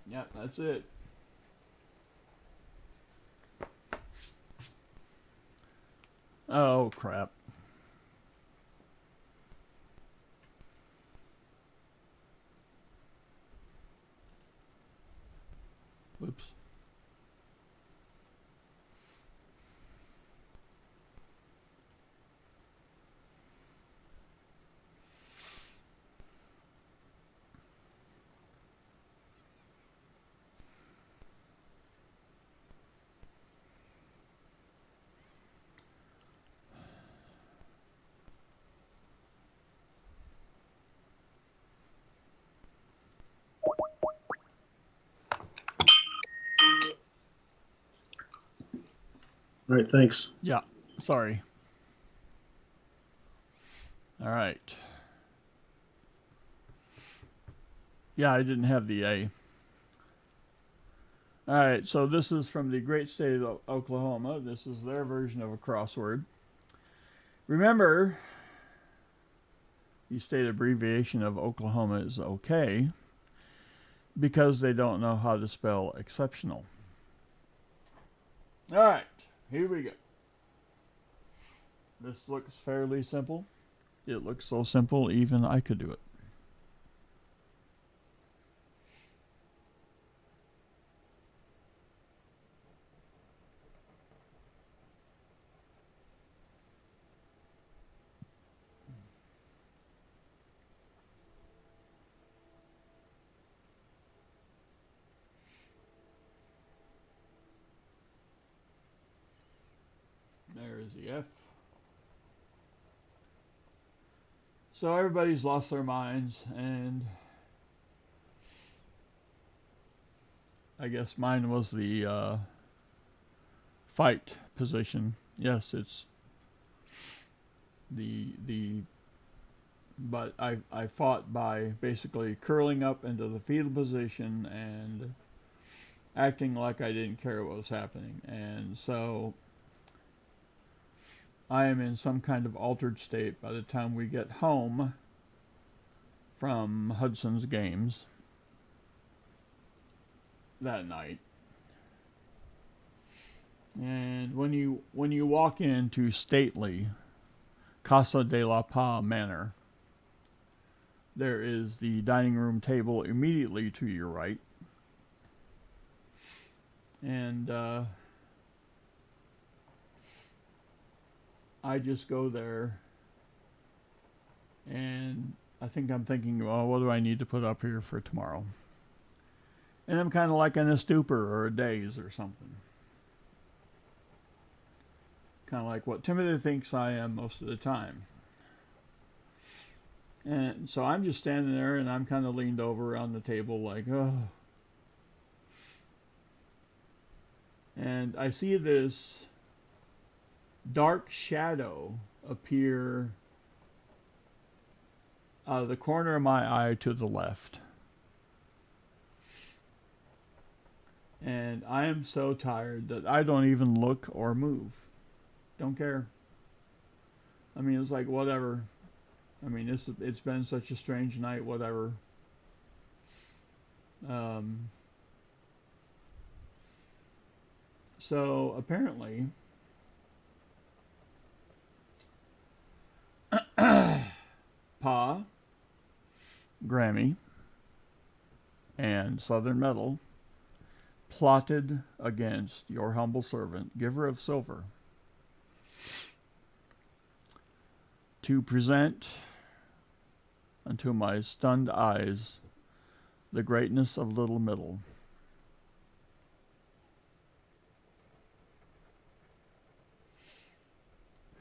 Yeah, that's it. Oh, crap. Oops. All right, thanks. Yeah, sorry. All right. Yeah, I didn't have the A. All right, so this is from the great state of Oklahoma. This is their version of a crossword. Remember, the state abbreviation of Oklahoma is okay because they don't know how to spell exceptional. All right, here we go. This looks fairly simple. It looks so simple, even I could do it. There is the F. So everybody's lost their minds, and I guess mine was the fight position. Yes, it's but I fought by basically curling up into the fetal position and acting like I didn't care what was happening. And so I am in some kind of altered state by the time we get home from Hudson's games that night. And when you walk into stately Casa de la Paz Manor, there is the dining room table immediately to your right. And I just go there, and I think I'm thinking, well, what do I need to put up here for tomorrow? And I'm kind of like in a stupor or a daze or something. Kind of like what Timothy thinks I am most of the time. And so I'm just standing there, and I'm kind of leaned over on the table like, oh. And I see this dark shadow appear out of the corner of my eye to the left. And I am so tired that I don't even look or move. Don't care. I mean, it's like, whatever. I mean, it's been such a strange night, whatever. So apparently Pa, Grammy, and Southern Metal plotted against your humble servant, giver of silver, to present unto my stunned eyes the greatness of Little Middle.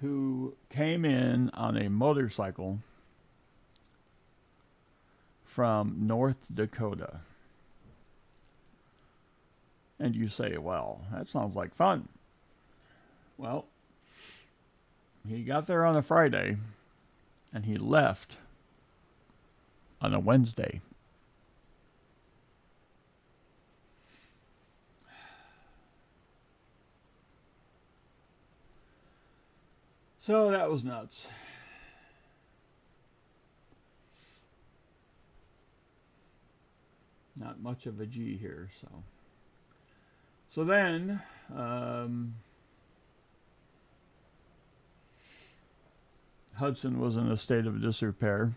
Who came in on a motorcycle from North Dakota. And you say, well, that sounds like fun. Well, he got there on a Friday, and he left on a Wednesday. So that was nuts. Not much of a G here, so. So then, Hudson was in a state of disrepair.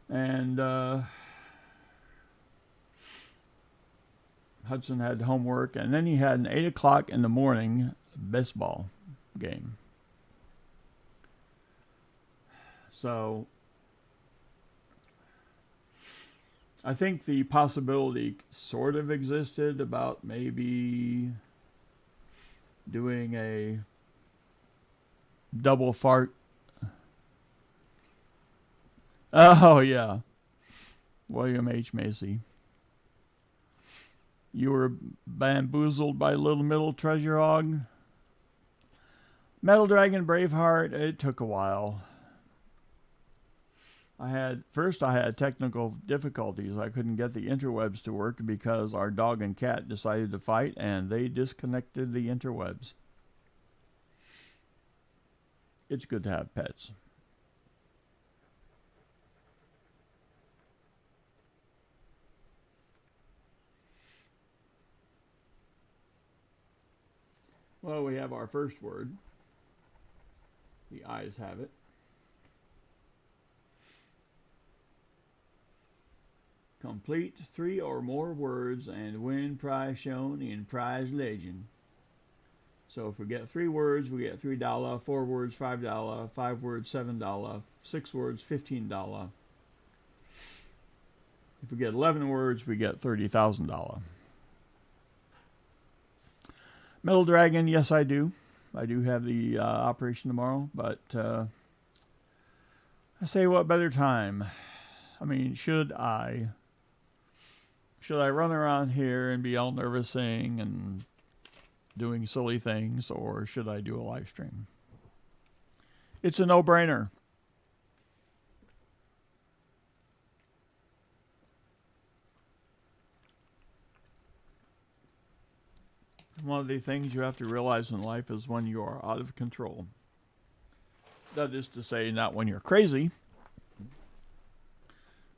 And Hudson had homework, and then he had an 8 o'clock in the morning baseball game. So I think the possibility sort of existed about maybe doing a double fart. Oh, yeah. William H. Macy. You were bamboozled by Little Middle Treasure Hog. Metal Dragon Braveheart, it took a while. I had technical difficulties. I couldn't get the interwebs to work because our dog and cat decided to fight and they disconnected the interwebs. It's good to have pets. Well, we have our first word. The ayes have it. Complete 3 or more words and win prize shown in prize legend. So if we get 3 words, we get $3, 4 words, $5, 5 words, $7, 6 words, $15. If we get 11 words, we get $30,000. Metal Dragon, yes I do. I do have the operation tomorrow, but I say what better time? I mean, should I run around here and be all nervousing and doing silly things, or should I do a live stream? It's a no-brainer. One of the things you have to realize in life is when you are out of control. That is to say, not when you're crazy,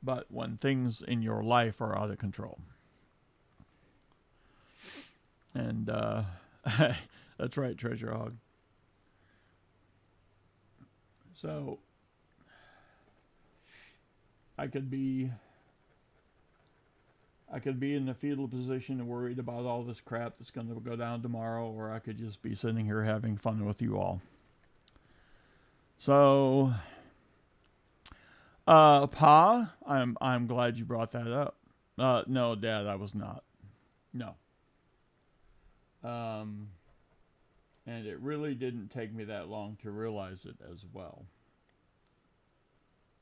but when things in your life are out of control. And that's right, Treasure Hog. So I could be in the fetal position and worried about all this crap that's going to go down tomorrow, or I could just be sitting here having fun with you all. So, Pa, I'm glad you brought that up. No, Dad, I was not. No. And it really didn't take me that long to realize it as well.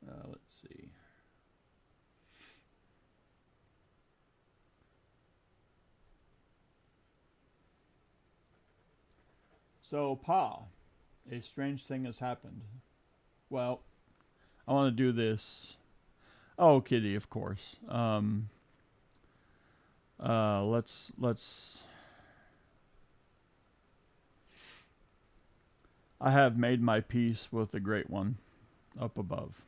Let's see. So, Pa, a strange thing has happened. Well, I want to do this. Oh, Kitty, of course. Let's. I have made my peace with the Great One up above.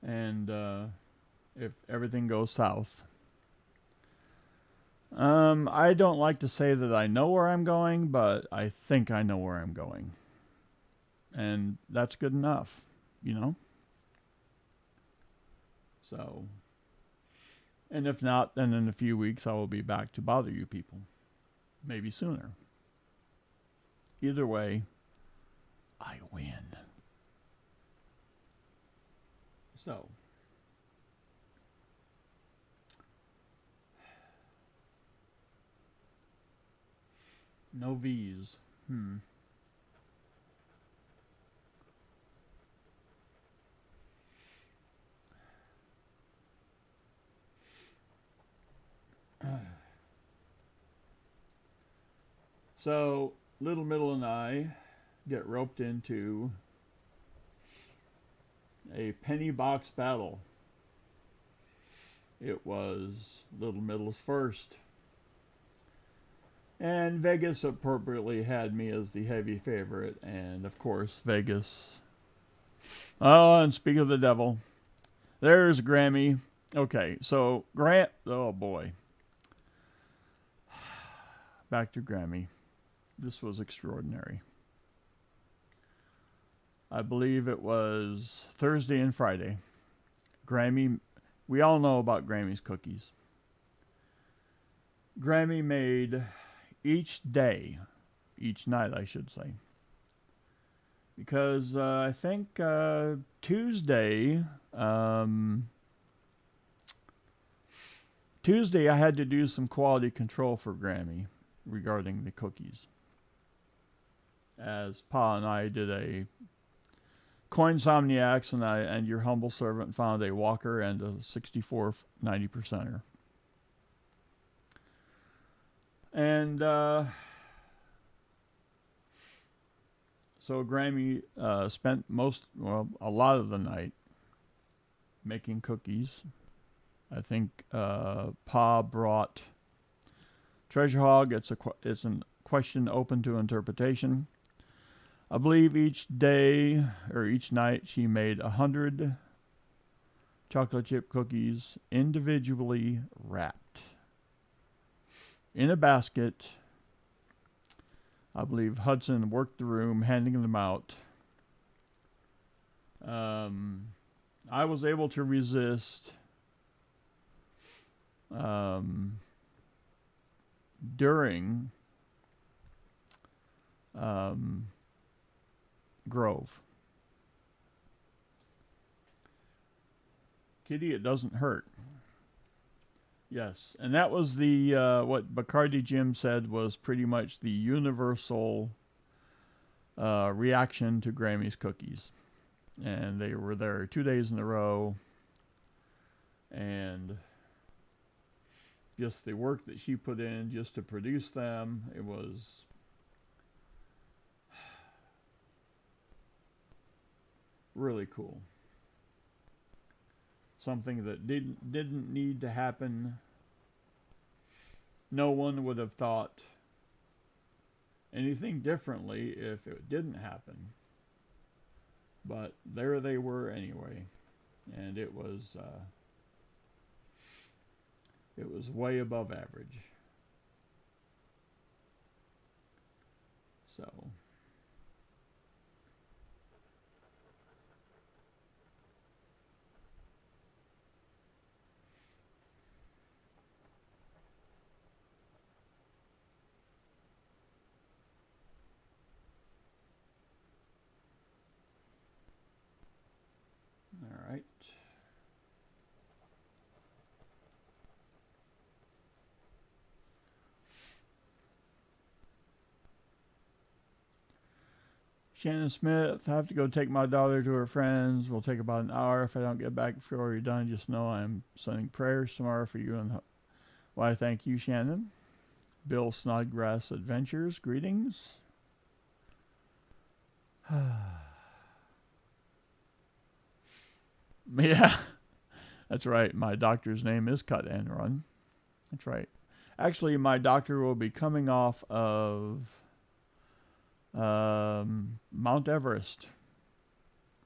And if everything goes south, I don't like to say that I know where I'm going, but I think I know where I'm going. And that's good enough, you know? So, and if not, then in a few weeks I will be back to bother you people. Maybe sooner. Either way, I win. So, no V's. So, Little Middle and I get roped into a penny box battle. It was Little Middle's first. And Vegas appropriately had me as the heavy favorite. And of course, Vegas. Oh, and speak of the devil. There's Grammy. Okay, so oh boy. Back to Grammy. This was extraordinary. I believe it was Thursday and Friday. Grammy, we all know about Grammy's cookies. Grammy made each night I should say. Because I think Tuesday I had to do some quality control for Grammy regarding the cookies. As Pa and I did a Coinsomniacs, and your humble servant found a Walker and a 64 90%er. And So Grammy spent a lot of the night making cookies. I think Pa brought Treasure Hog. It's a question open to interpretation. I believe each day or each night she made 100 chocolate chip cookies individually wrapped in a basket. I believe Hudson worked the room handing them out. I was able to resist during Grove. Kitty, it doesn't hurt. Yes, and that was the what Bacardi Jim said was pretty much the universal reaction to Grammy's cookies. And they were there 2 days in a row. And just the work that she put in just to produce them, it was really cool. Something that didn't need to happen. No one would have thought anything differently if it didn't happen. But there they were anyway, and it was way above average. So all right. Shannon Smith, I have to go take my daughter to her friends. Will take about an hour. If I don't get back before you're done, just know I'm sending prayers tomorrow for you. And why, thank you, Shannon. Bill Snodgrass Adventures, greetings. Yeah, that's right. My doctor's name is Cut and Run. That's right. Actually, my doctor will be coming off of Mount Everest.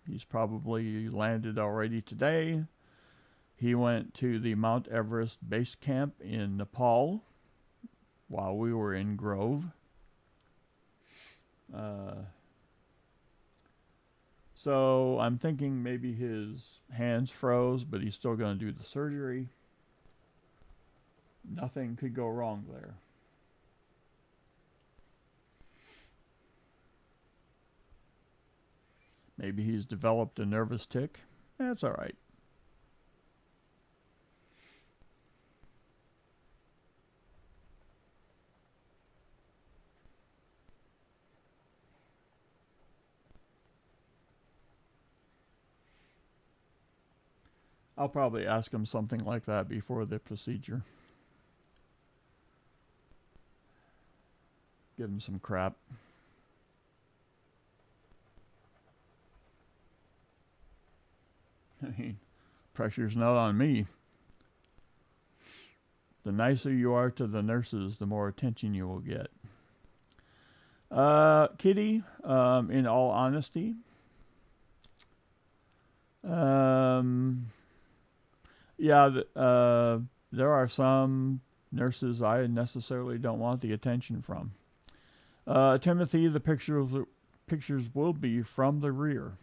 He's probably landed already today. He went to the Mount Everest base camp in Nepal while we were in Grove. So I'm thinking maybe his hands froze, but he's still going to do the surgery. Nothing could go wrong there. Maybe he's developed a nervous tic. That's all right. I'll probably ask him something like that before the procedure. Give him some crap. I mean, pressure's not on me. The nicer you are to the nurses, the more attention you will get. Kitty, in all honesty, yeah, there are some nurses I necessarily don't want the attention from. Timothy, the pictures will be from the rear.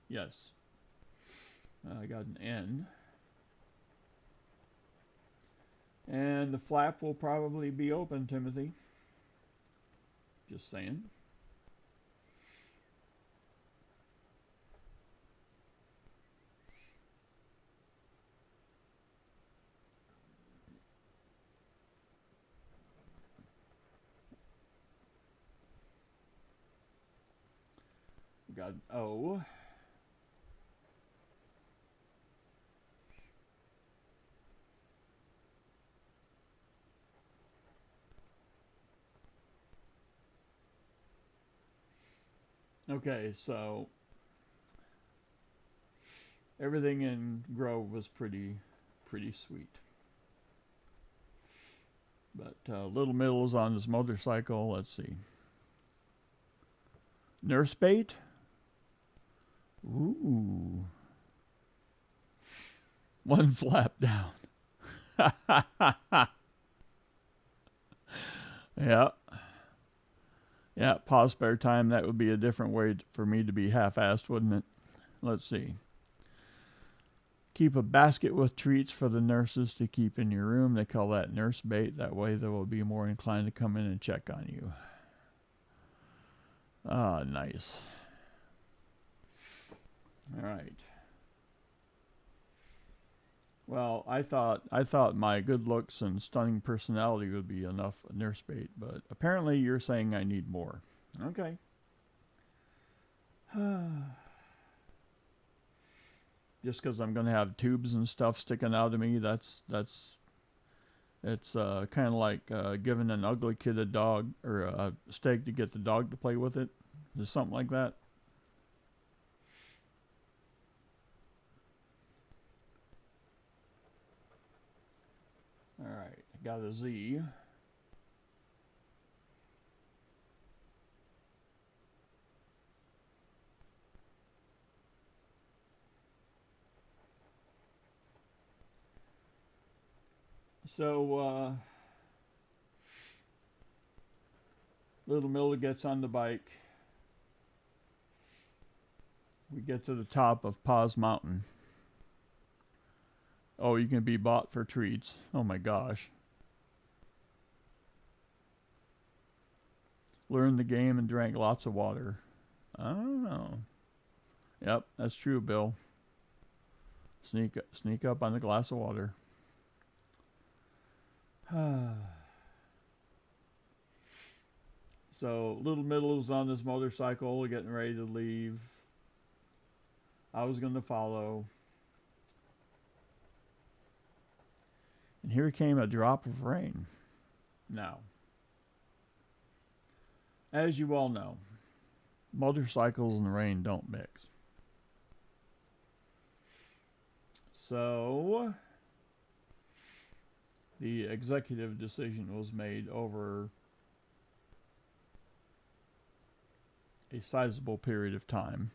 Yes. I got an N. And the flap will probably be open, Timothy. Just saying. Got an O. Okay, so everything in Grove was pretty sweet. But Little Middle's on his motorcycle. Let's see. Nurse bait? Ooh. One flap down. Yeah. Yeah, pause spare time. That would be a different way for me to be half-assed, wouldn't it? Let's see. Keep a basket with treats for the nurses to keep in your room. They call that nurse bait. That way they will be more inclined to come in and check on you. Ah, nice. All right. Well, I thought my good looks and stunning personality would be enough nurse bait, but apparently you're saying I need more. Okay. Just because I'm going to have tubes and stuff sticking out of me, it's kind of like giving an ugly kid a dog or a steak to get the dog to play with it. Just something like that. All right, I got a Z. So, Little Miller gets on the bike. We get to the top of Paws Mountain. Oh, you can be bought for treats. Oh my gosh. Learned the game and drank lots of water. I don't know. Yep, that's true, Bill. Sneak up on a glass of water. So Little Middle was on this motorcycle, getting ready to leave. I was going to follow. And here came a drop of rain. Now, as you all know, motorcycles and rain don't mix. So, the executive decision was made over a sizable period of time.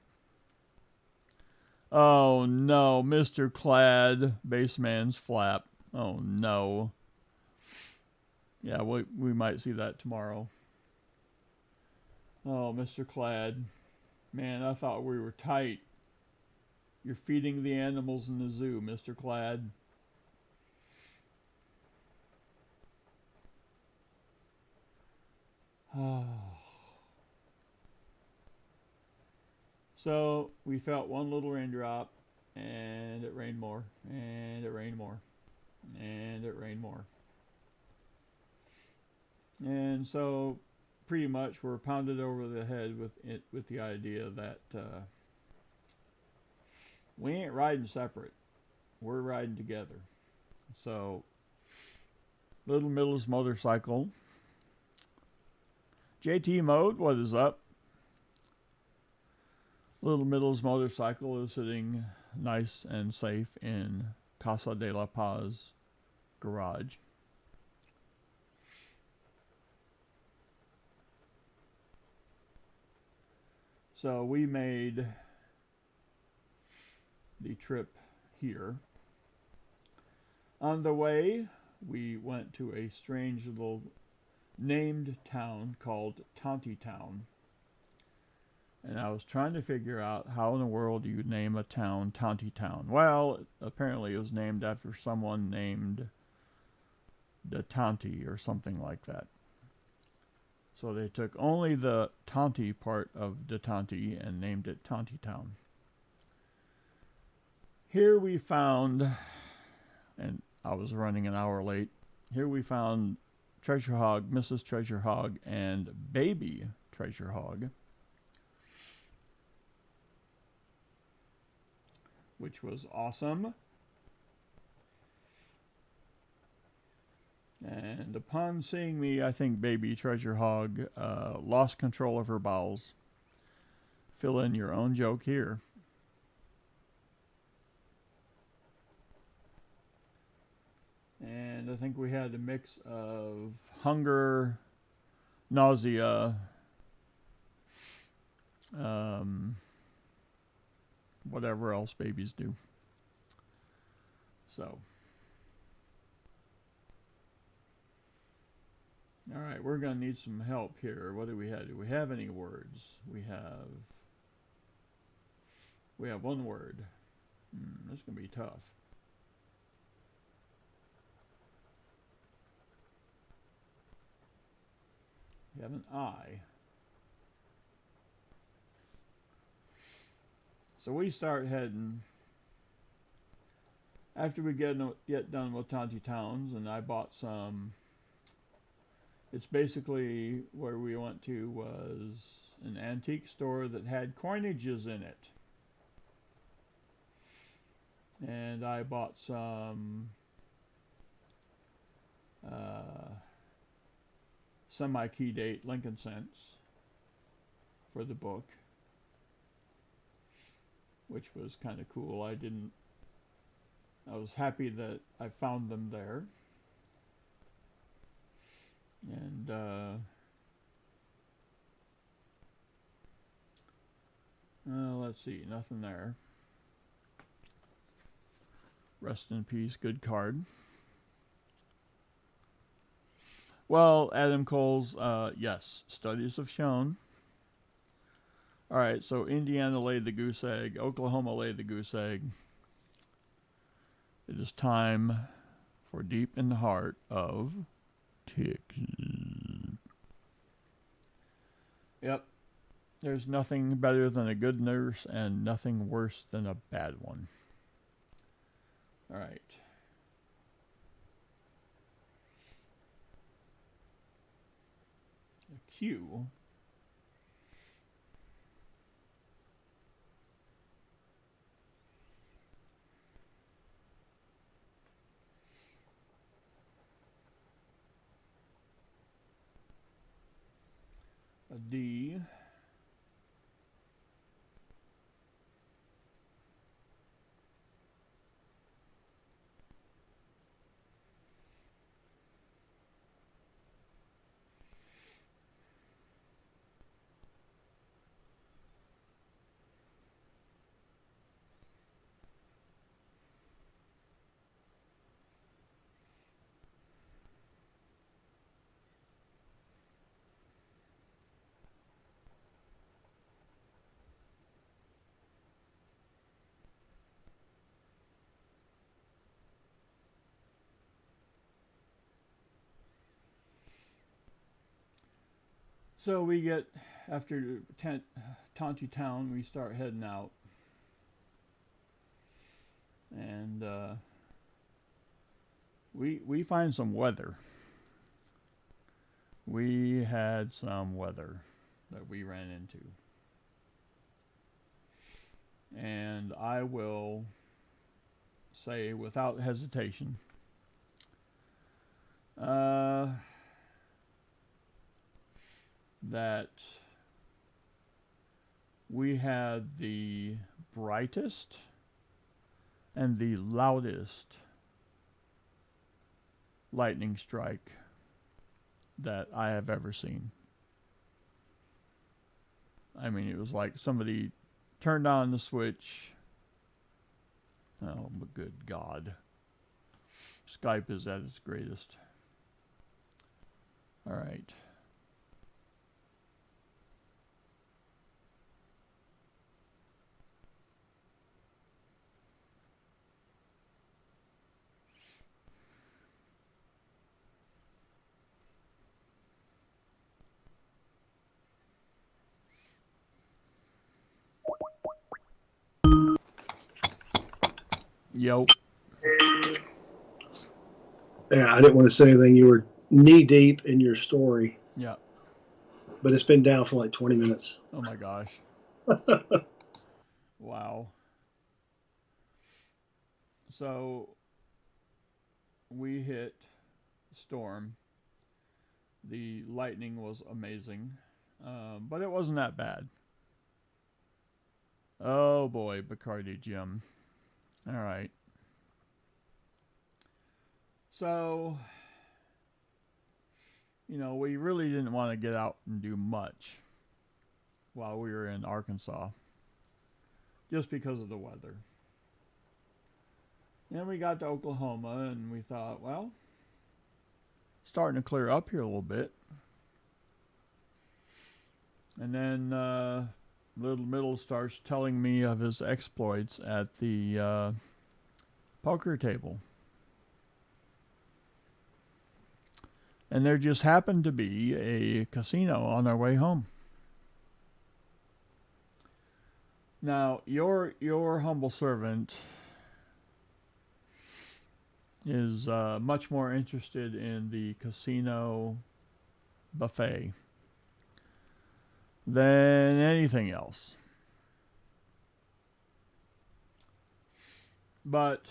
Oh no, Mr. Clad, Baseman's flap. Oh no. Yeah, we might see that tomorrow. Oh, Mr. Clad. Man, I thought we were tight. You're feeding the animals in the zoo, Mr. Clad. So we felt one little raindrop, and it rained more, and it rained more, and it rained more. And so pretty much we're pounded over the head with the idea that we ain't riding separate. We're riding together. So Little Middle's motorcycle. JT mode, what is up? Little Middle's motorcycle is sitting nice and safe in Casa de la Paz garage. So we made the trip here. On the way, we went to a strange little named town called Tontitown. And I was trying to figure out how in the world you name a town Tontitown. Well, apparently it was named after someone named the Tonti or something like that. So they took only the Tonti part of the Tonti and named it Tontitown. Here we found, and I was running an hour late, here we found Treasure Hog, Mrs. Treasure Hog, and Baby Treasure Hog, which was awesome. And upon seeing me, I think Baby Treasure Hog lost control of her bowels fill in your own joke here. And I think we had a mix of hunger, nausea, whatever else babies do. So, all right, we're going to need some help here. What do we have? Do we have any words? We have one word. This is going to be tough. We have an I. So we start heading, after we get done with Tonty Towns, and I bought some. It's basically where we went to was an antique store that had coinages in it. And I bought some semi-key date Lincoln cents for the book, which was kind of cool. I was happy that I found them there. And let's see, nothing there. Rest in peace, good card. Well, Adam Coles, yes, studies have shown. All right, so Indiana laid the goose egg. Oklahoma laid the goose egg. It is time for Deep in the Heart of Texas. Yep. There's nothing better than a good nurse and nothing worse than a bad one. All right. A Q. A D. So we get, after Tonty Town, we start heading out. And we find some weather. We had some weather that we ran into. And I will say without hesitation, that we had the brightest and the loudest lightning strike that I have ever seen. I mean, it was like somebody turned on the switch. Oh, good God. Skype is at its greatest. All right. Yo. Yeah, I didn't want to say anything. You were knee deep in your story. Yeah. But it's been down for like 20 minutes. Oh my gosh. Wow. So we hit storm. The lightning was amazing, but it wasn't that bad. Oh boy, Bacardi Jim. All right. So, we really didn't want to get out and do much while we were in Arkansas, just because of the weather. Then we got to Oklahoma and we thought, well, starting to clear up here a little bit. And then Little Middle starts telling me of his exploits at the poker table. And there just happened to be a casino on our way home. Now, your humble servant is much more interested in the casino buffet than anything else. But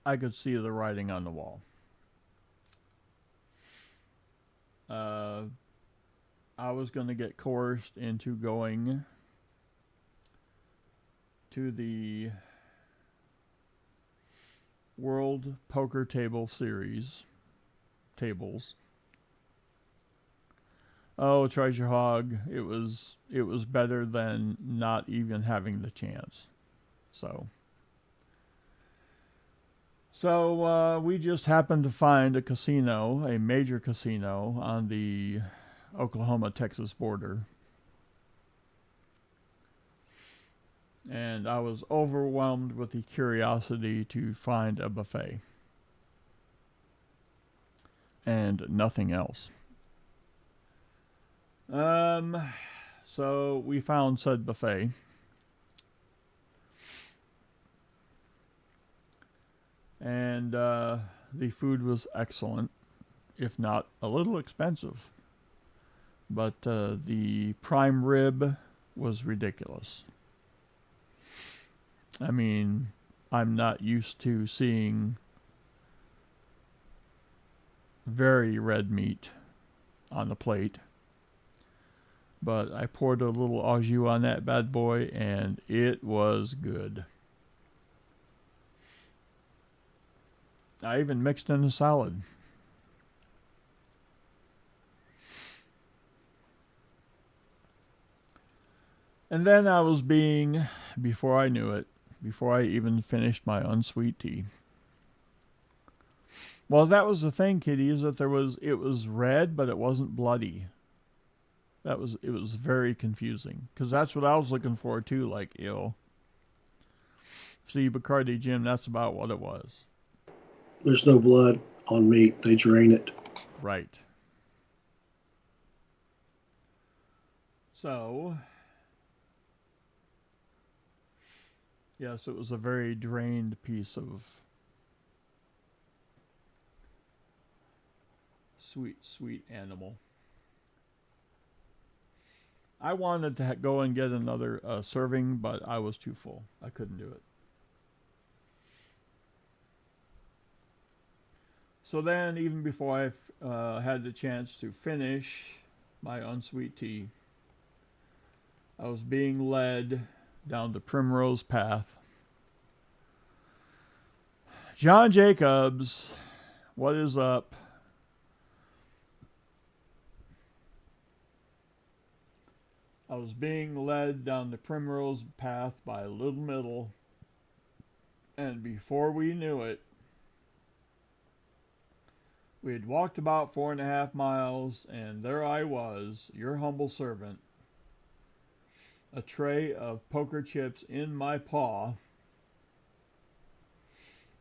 I could see the writing on the wall. I was going to get coerced into going to the World Poker Table Series tables. Oh, Treasure Hog, it was better than not even having the chance. So we just happened to find a casino, a major casino on the Oklahoma-Texas border. And I was overwhelmed with the curiosity to find a buffet. And nothing else. So we found said buffet. And the food was excellent, if not a little expensive. But the prime rib was ridiculous. I mean, I'm not used to seeing very red meat on the plate. But I poured a little au jus on that bad boy, and it was good. I even mixed in a salad. And then I was before I knew it, before I even finished my unsweet tea. Well, that was the thing, Kitty, is that it was red, but it wasn't bloody. It was very confusing, because that's what I was looking for too, like, ew. See, Bacardi Jim, that's about what it was. There's no blood on meat. They drain it. Right. So, yes, it was a very drained piece of sweet animal. I wanted to go and get another serving, but I was too full. I couldn't do it. So then, even before I had the chance to finish my unsweet tea, I was being led down the primrose path. John Jacobs, what is up? I was being led down the primrose path by Little Middle, and before we knew it, we had walked about 4.5 miles, and there I was, your humble servant, a tray of poker chips in my paw,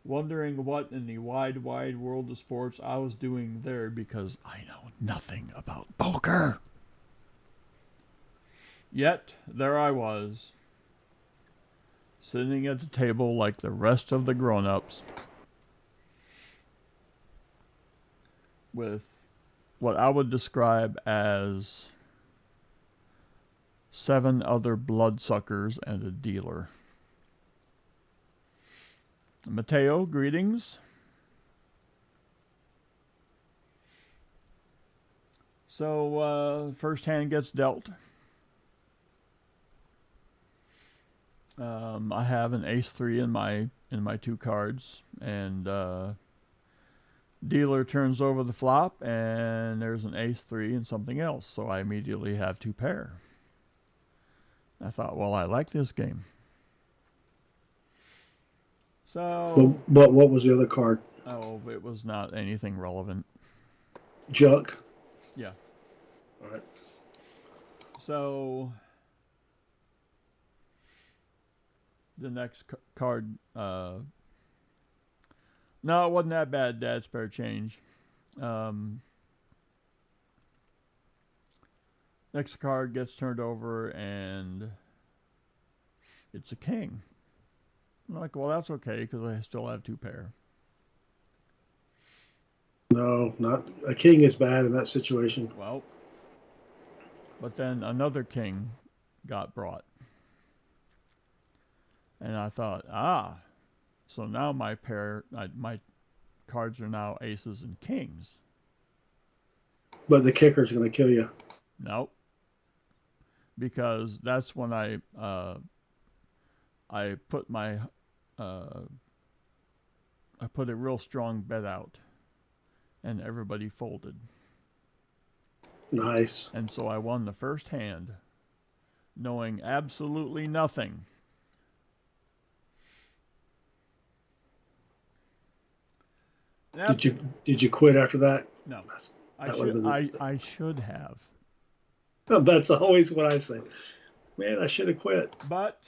wondering what in the wide world of sports I was doing there, because I know nothing about poker. Yet, there I was, sitting at the table like the rest of the grown-ups, with what I would describe as 7 other bloodsuckers and a dealer. Mateo, greetings. So, first hand gets dealt. I have an ace-3 in my 2 cards, and dealer turns over the flop, and there's an ace-3 and something else, so I immediately have 2 pair. I thought, well, I like this game. So, But what was the other card? oh, it was not anything relevant. Junk. Yeah. All right. So the next card, no, it wasn't that bad. Dad, spare change. Next card gets turned over, and it's a king. I'm like, well, that's okay because I still have 2 pair. No, not a king is bad in that situation. Well, but then another king got brought, and I thought, so now my cards are now aces and kings. But the kicker's going to kill you. Nope, because that's when I put my I put a real strong bet out, and everybody folded. Nice. And so I won the first hand, knowing absolutely nothing. Did you quit after that? No, That I should have. That's always what I say. Man, I should have quit. But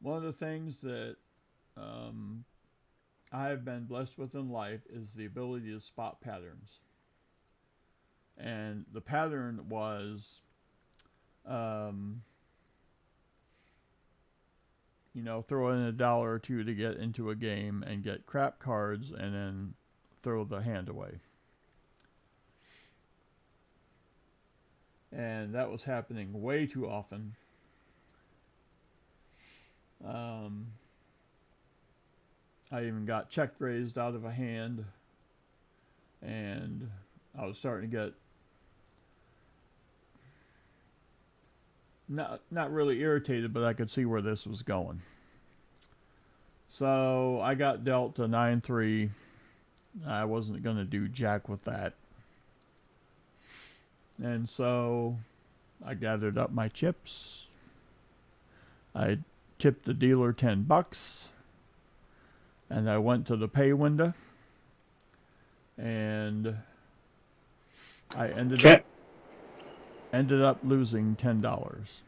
one of the things that I have been blessed with in life is the ability to spot patterns. And the pattern was, throw in $1 or $2 to get into a game and get crap cards and then throw the hand away. And that was happening way too often. I even got check raised out of a hand, and I was starting to get not really irritated, but I could see where this was going. So I got dealt a 9-3. I wasn't going to do jack with that. And so I gathered up my chips. I tipped the dealer $10, and I went to the pay window, and I ended up losing $10.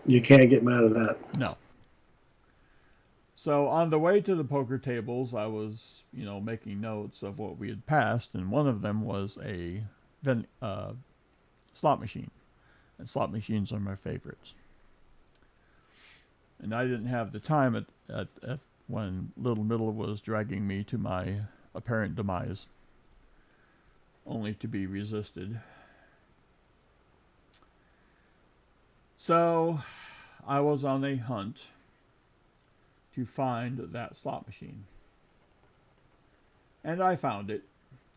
You can't get mad at that. No. So on the way to the poker tables, I was, making notes of what we had passed, and one of them was a slot machine. And slot machines are my favorites. And I didn't have the time at when Little Middle was dragging me to my apparent demise, only to be resisted. So I was on a hunt to find that slot machine. And I found it.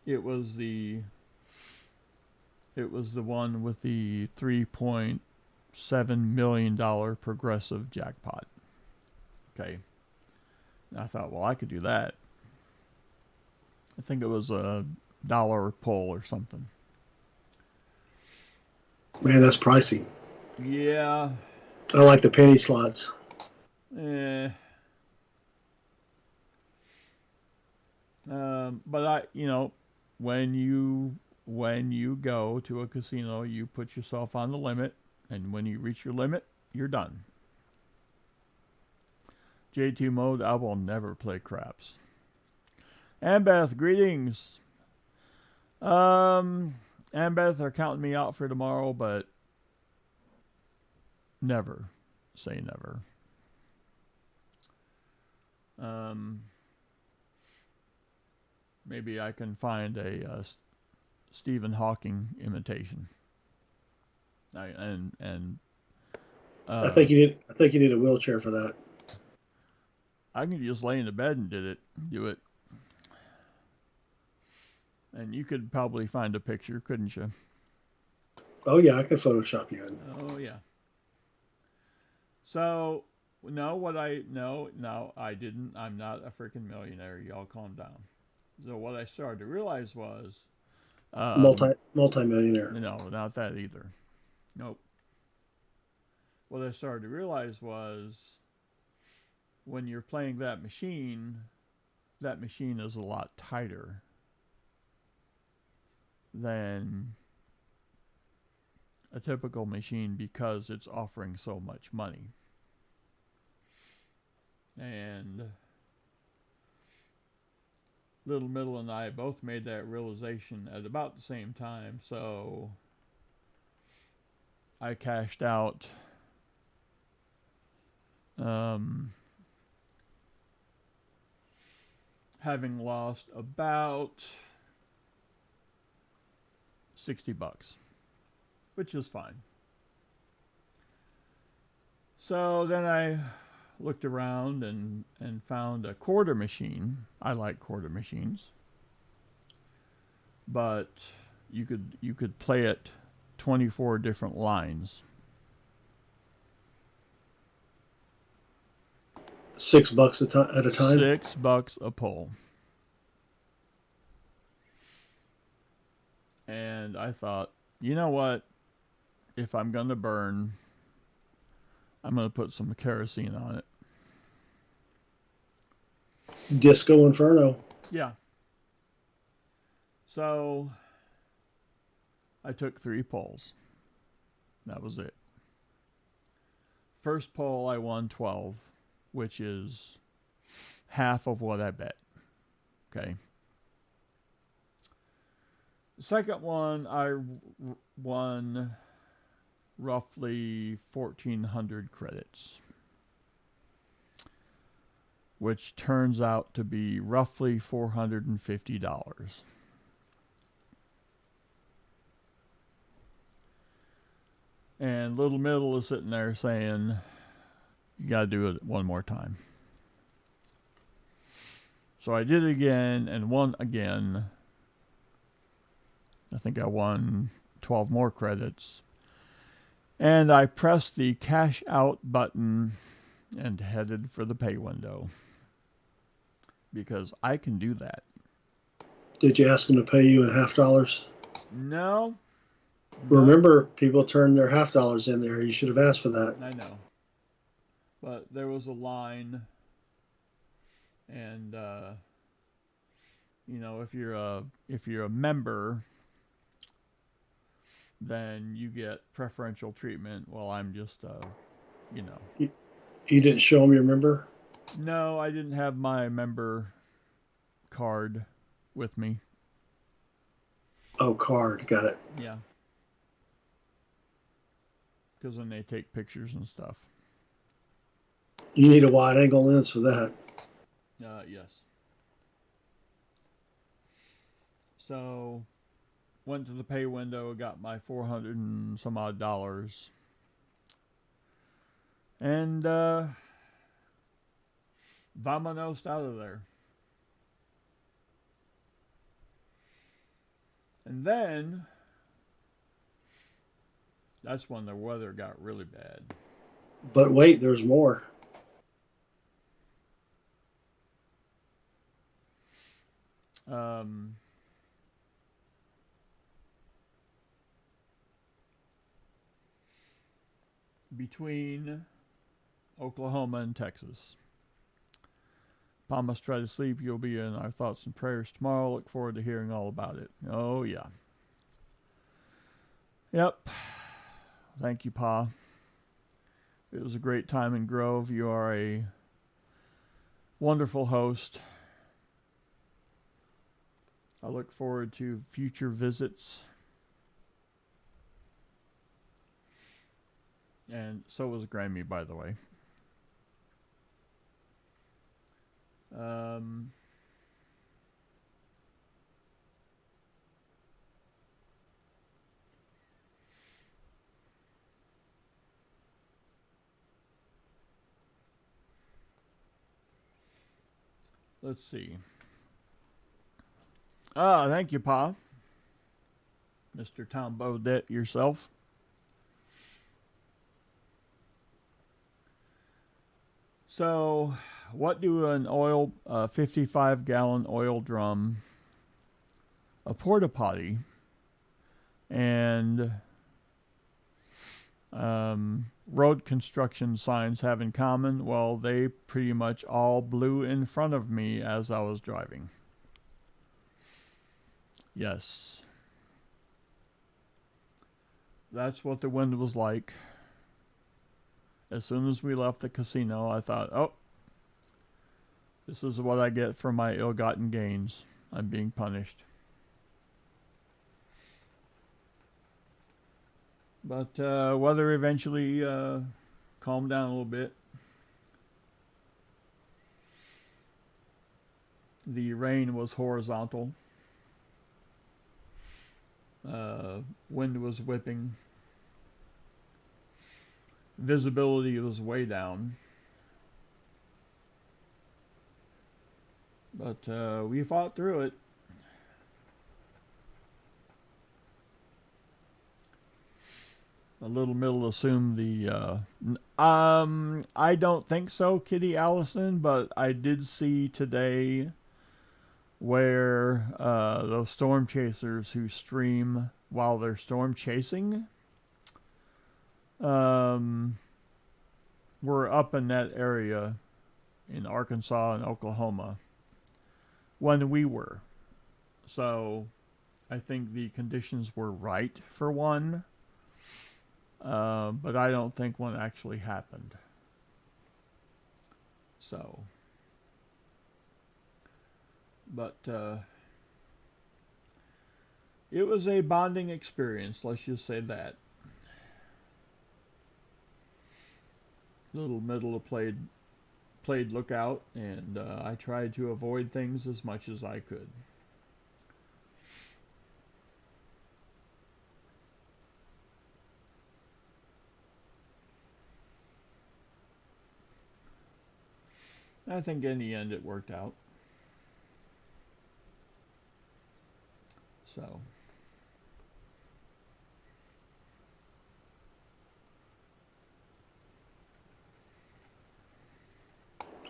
It was the one with the $3.7 million progressive jackpot. Okay. And I thought, well, I could do that. I think it was $1 pull or something. Man, that's pricey. Yeah. I like the penny slots. But when you go to a casino, you put yourself on the limit, and when you reach your limit, you're done. J2 mode, I will never play craps. Ambeth, greetings. Ambeth are counting me out for tomorrow, but never say never. Maybe I can find a Stephen Hawking imitation. I think you need a wheelchair for that. I can just lay in the bed and do it. And you could probably find a picture, couldn't you? Oh yeah, I could Photoshop you in. Oh yeah. So, no, I didn't. I'm not a freaking millionaire. Y'all calm down. So what I started to realize was, Multi-millionaire. no, not that either. Nope. What I started to realize was when you're playing that machine is a lot tighter than a typical machine because it's offering so much money. And Little Middle and I both made that realization at about the same time, so I cashed out having lost about $60, which is fine. So then I looked around and found a quarter machine. I like quarter machines, but you could play it 24 different lines. $6 at a time. $6 a pull. And I thought, you know what? If I'm going to burn, I'm going to put some kerosene on it. Disco Inferno. Yeah. So I took 3 pulls. That was it. First pull, I won 12, which is half of what I bet. Okay. The second one, I won roughly 1,400 credits, which turns out to be roughly $450. And Little Middle is sitting there saying, you got to do it one more time. So I did it again and won again. I think I won 12 more credits. And I pressed the cash out button and headed for the pay window. Because I can do that. Did you ask them to pay you in half dollars? No. Remember, people turn their half dollars in there. You should have asked for that. I know. But there was a line. And, if you're a member, then you get preferential treatment. Well, I'm just, You didn't show them your member? No, I didn't have my member card with me. Oh, card. Got it. Yeah. Because then they take pictures and stuff. You need a wide angle lens for that. Yes. So, went to the pay window, got my 400 and some odd dollars. And, vamonos out of there. And then, that's when the weather got really bad. But wait, there's more. Between Oklahoma and Texas. Promise try to sleep. You'll be in our thoughts and prayers tomorrow. Look forward to hearing all about it. Oh, yeah. Yep. Thank you, Pa. It was a great time in Grove. You are a wonderful host. I look forward to future visits. And so was Grammy, by the way. Let's see. Thank you, Pa. Mr. Tom Baudet yourself. So, what do an 55-gallon oil drum, a porta potty, and road construction signs have in common? Well, they pretty much all blew in front of me as I was driving. Yes. That's what the wind was like. As soon as we left the casino, I thought, oh, this is what I get for my ill-gotten gains. I'm being punished. But weather eventually calmed down a little bit. The rain was horizontal. Wind was whipping. Visibility was way down. But we fought through it. A little middle assumed the I don't think so, Kitty Allison, but I did see today where those storm chasers who stream while they're storm chasing were up in that area in Arkansas and Oklahoma when we were. So I think the conditions were right for one. But I don't think one actually happened. So, but it was a bonding experience, let's just say that. Little middle played lookout, and I tried to avoid things as much as I could. I think in the end it worked out. So.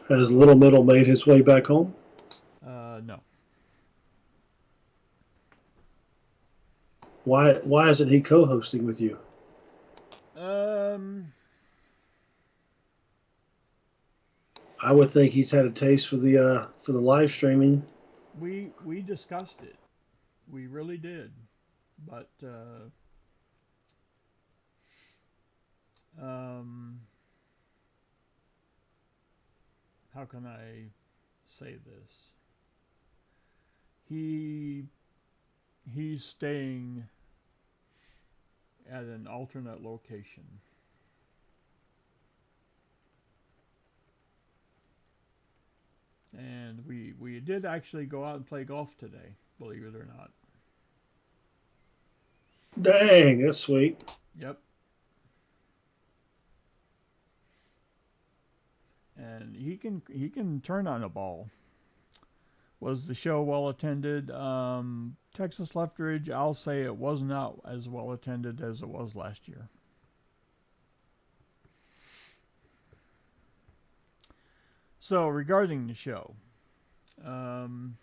Has Little Middle made his way back home? No. Why isn't he co-hosting with you? I would think he's had a taste for the live streaming. We discussed it. We really did. But how can I say this? He's staying at an alternate location. And we did actually go out and play golf today, believe it or not. Dang, that's sweet. Yep. And he can turn on a ball. Was the show well attended? Texas Leftridge, I'll say it was not as well attended as it was last year. So regarding the show, can't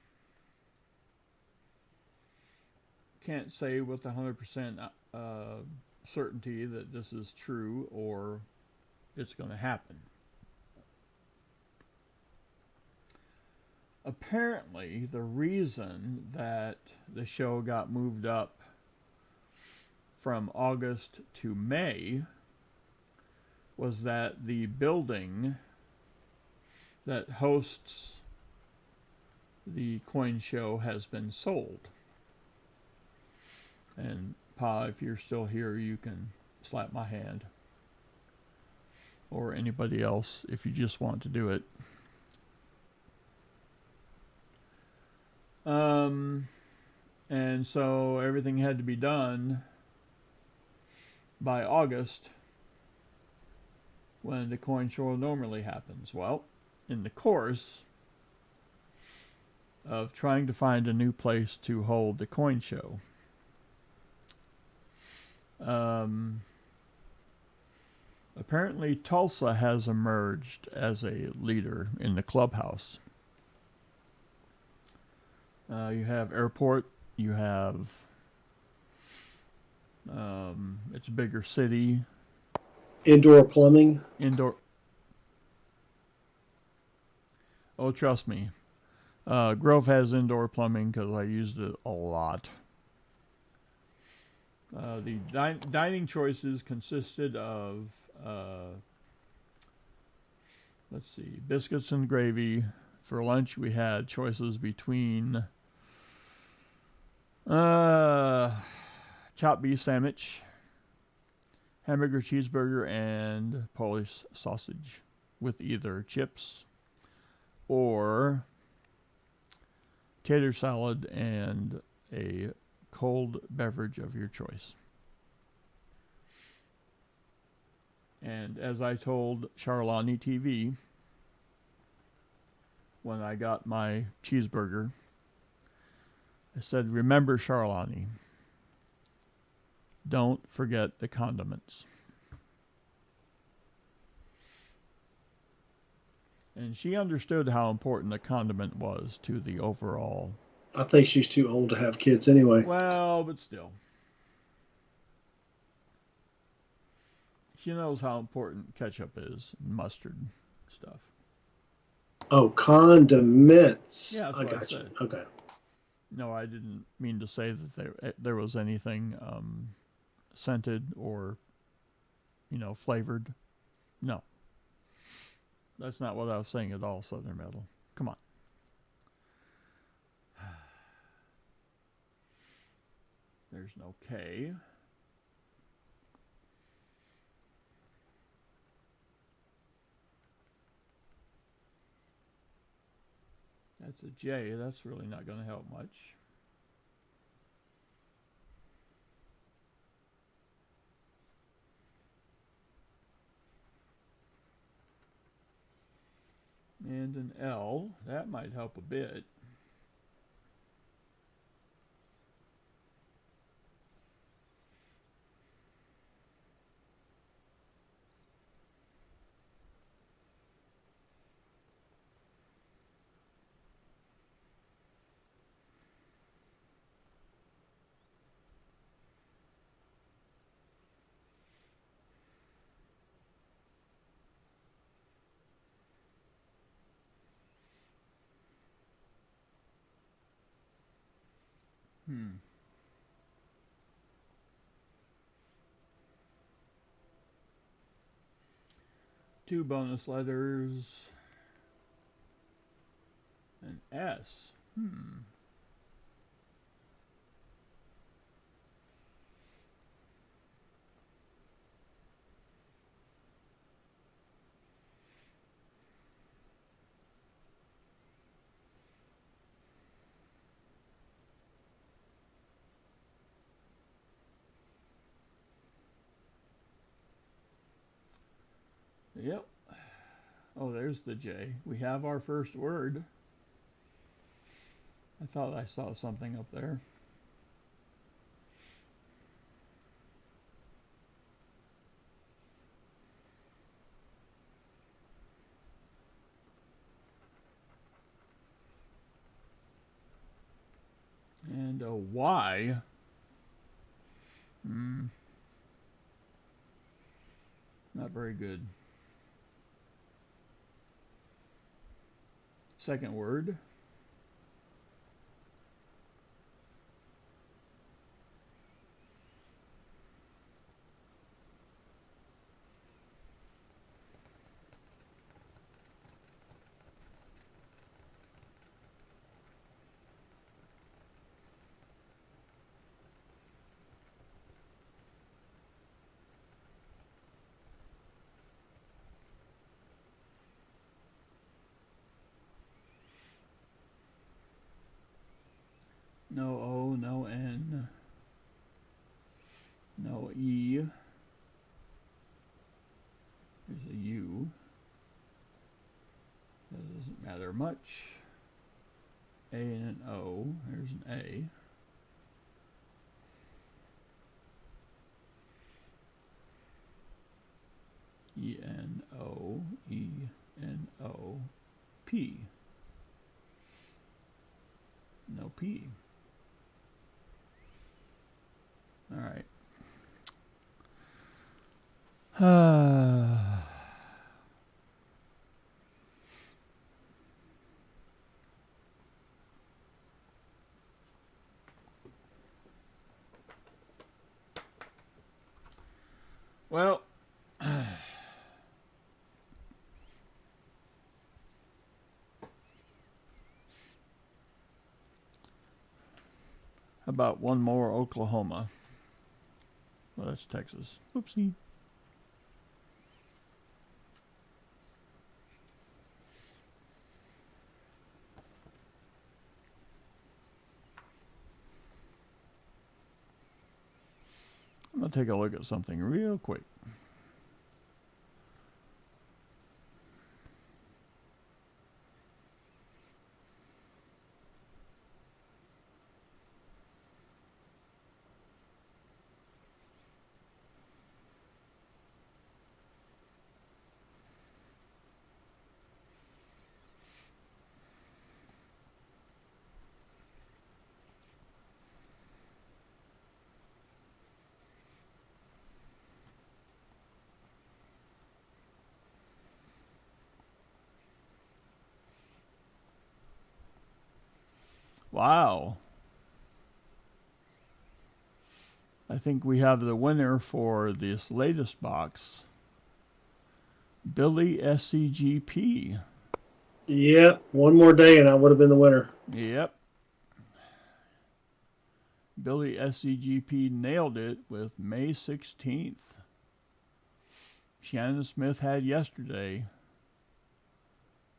say with 100% certainty that this is true or it's going to happen. Apparently, the reason that the show got moved up from August to May was that the building that hosts the coin show has been sold. And Pa, if you're still here, you can slap my hand. Or anybody else if you just want to do it. And so everything had to be done by August when the coin show normally happens. Well, in the course of trying to find a new place to hold the coin show, Apparently, Tulsa has emerged as a leader in the clubhouse. You have airport. You have it's a bigger city. Indoor plumbing. Indoor. Oh, trust me. Grove has indoor plumbing because I used it a lot. The dining choices consisted of, let's see, biscuits and gravy. For lunch, we had choices between chopped beef sandwich, hamburger cheeseburger, and Polish sausage with either chips or tater salad and a cold beverage of your choice. And as I told Charlani TV when I got my cheeseburger, I said, remember, Charlani, don't forget the condiments. And she understood how important the condiment was to the overall. I think she's too old to have kids anyway. Well, but still. She knows how important ketchup is, and mustard stuff. Oh, condiments. Yeah, that's I what I got you. said. Okay. No, I didn't mean to say that there was anything scented or, flavored. No. That's not what I was saying at all, Southern Metal. Come on. There's no K. That's a J. That's really not going to help much. And an L. That might help a bit. Two bonus letters. An S. Yep. Oh, there's the J. We have our first word. I thought I saw something up there. And a Y. Not very good. Second word. No O, no N, no E. There's a U. That doesn't matter much. A and an O. There's an A. E-N-O-E-N-O-P. No P. All right. Well, how about one more Oklahoma? Well, that's Texas. Oopsie. I'm going to take a look at something real quick. Wow. I think we have the winner for this latest box. Billy SCGP. Yep, one more day and I would have been the winner. Yep. Billy SCGP nailed it with May 16th. Shannon Smith had yesterday.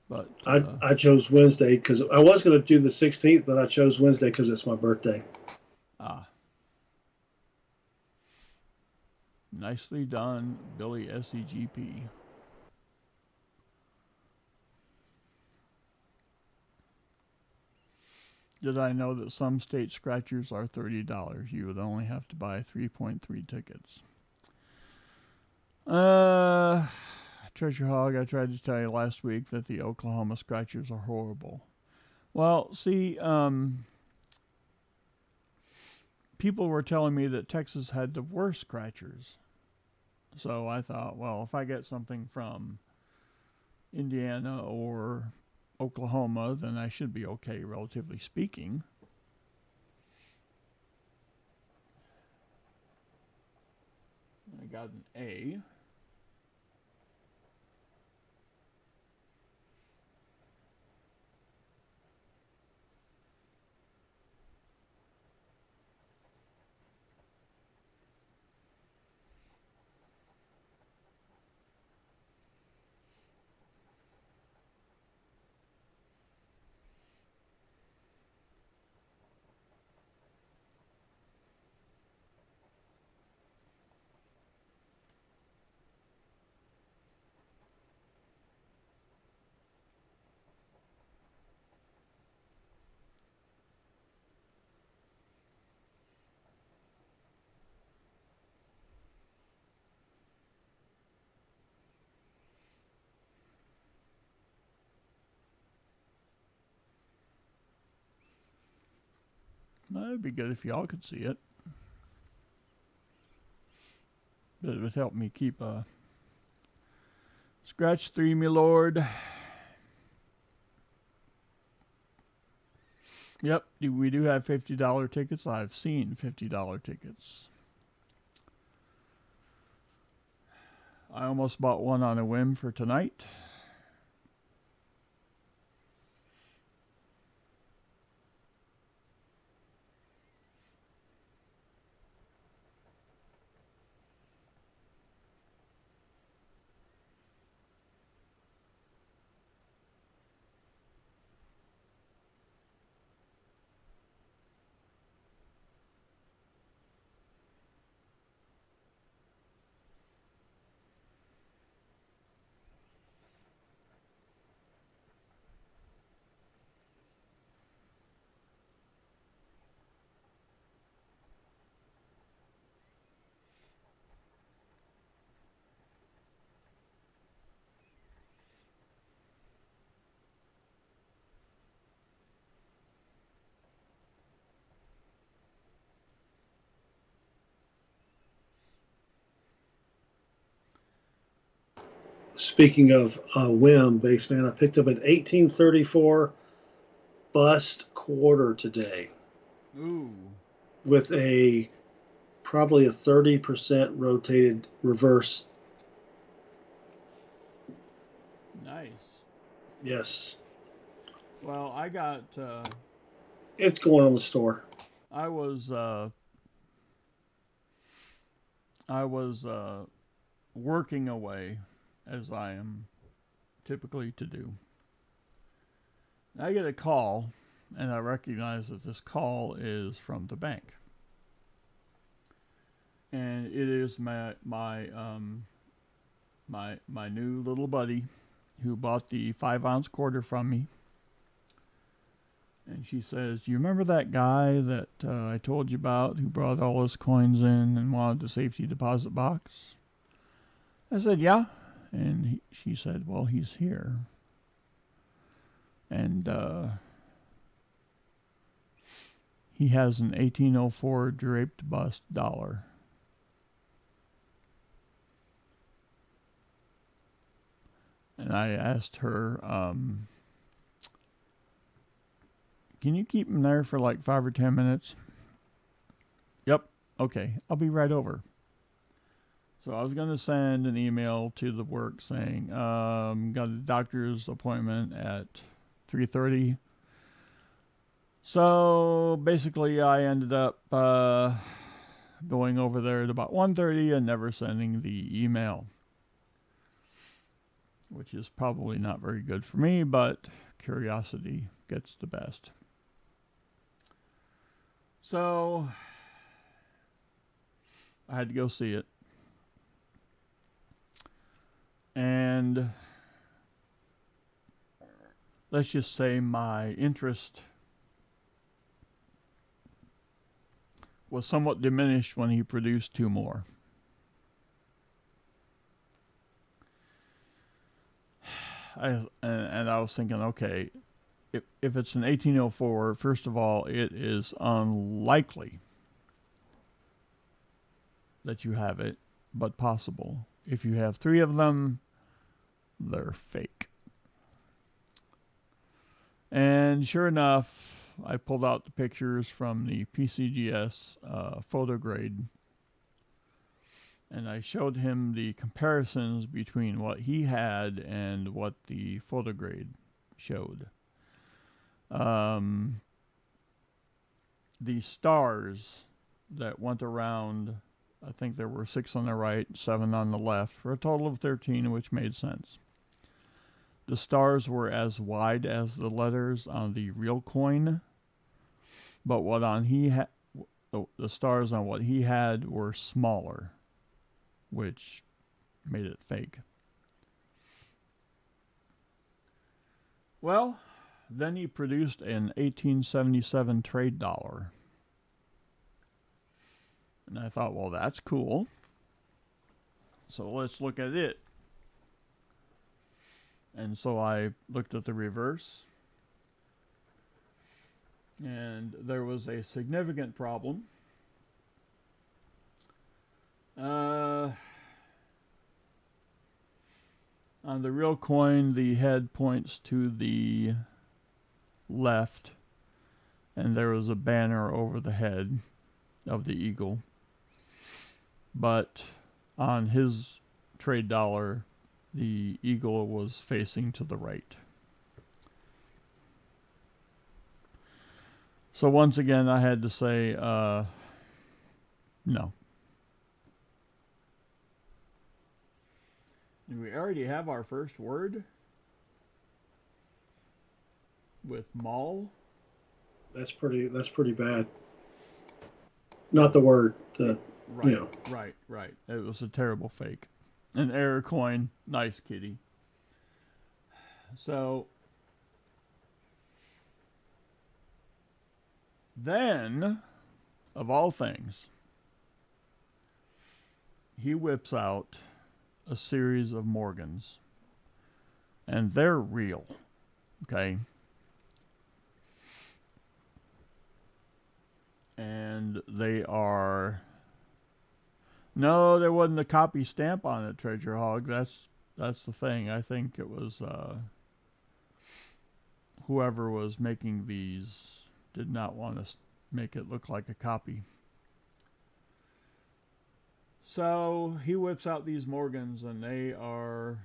But I chose Wednesday because I was going to do the 16th, but I chose Wednesday because it's my birthday. Nicely done, Billy SCGP. Did I know that some state scratchers are $30? You would only have to buy 3.3 tickets. Treasure Hog, I tried to tell you last week that the Oklahoma scratchers are horrible. Well, see, people were telling me that Texas had the worst scratchers. So I thought, well, if I get something from Indiana or Oklahoma, then I should be okay, relatively speaking. I got an A. That'd be good if y'all could see it. But it would help me keep Scratch 3, me lord. Yep, we do have $50 tickets. I've seen $50 tickets. I almost bought one on a whim for tonight. Speaking of whim, Bassman, I picked up an 1834 bust quarter today Ooh, with a probably a 30% rotated reverse. nice. Yes, Well, I got. it's going on the store. I was. I was working away, as I am typically to do. I get a call, and I recognize that this call is from the bank, and it is my new little buddy who bought the 5-ounce quarter from me. And she says, "You remember that guy that I told you about who brought all his coins in and wanted the safety deposit box?" I said, "Yeah." And she said, "Well, he's here." And he has an 1804 draped bust dollar. And I asked her, "Can you keep him there for like 5 or 10 minutes?" "Yep, okay, I'll be right over." So I was going to send an email to the work saying, got a doctor's appointment at 3:30. So basically, I ended up going over there at about 1:30 and never sending the email, which is probably not very good for me, but curiosity gets the best. So I had to go see it. And let's just say my interest was somewhat diminished when he produced two more. And I was thinking, okay, if it's an 1804, first of all, it is unlikely that you have it, but possible. If you have three of them, they're fake. And sure enough, I pulled out the pictures from the PCGS photo grade, and I showed him the comparisons between what he had and what the photo grade showed. The stars that went around, I think there were 6 on the right, 7 on the left, for a total of 13, which made sense. The stars were as wide as the letters on the real coin, but the stars on what he had were smaller, which made it fake. Well, then he produced an 1877 trade dollar. And I thought, well, that's cool. So let's look at it. And so I looked at the reverse. And there was a significant problem. On the real coin, the head points to the left, and there was a banner over the head of the eagle. But on his trade dollar, the eagle was facing to the right. So once again, I had to say, no. Do we already have our first word? With mall? That's pretty bad. Not the word, Right, you know. right. It was a terrible fake. An error coin. Nice kitty. So then, of all things, he whips out a series of Morgans. And they're real. Okay? And they are... No, there wasn't a copy stamp on it, Treasure Hog. That's That's the thing. I think it was whoever was making these did not want to make it look like a copy. So he whips out these Morgans, and they are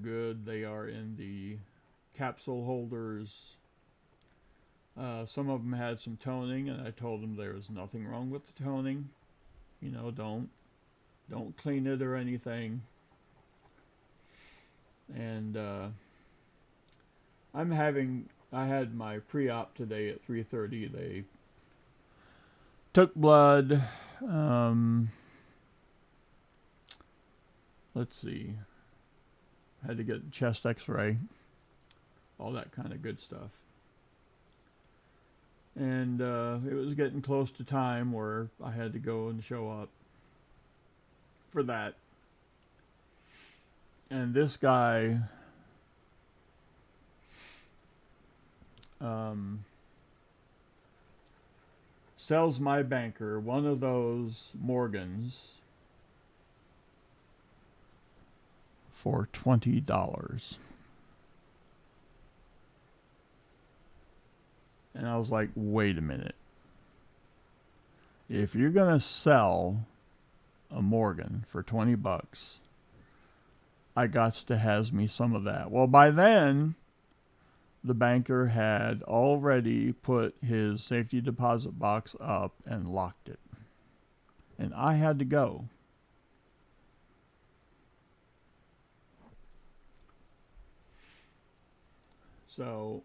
good. They are in the capsule holders. Some of them had some toning, and I told him there was nothing wrong with the toning. You know, don't clean it or anything. And I had my pre-op today at 3:30. They took blood. Let's see. Had to get a chest x-ray. All that kind of good stuff. And it was getting close to time where I had to go and show up for that. And this guy sells my banker one of those Morgans for $20. And I was like, wait a minute. If you're going to sell a Morgan for $20, I got to has me some of that. Well, by then, the banker had already put his safety deposit box up and locked it. And I had to go. So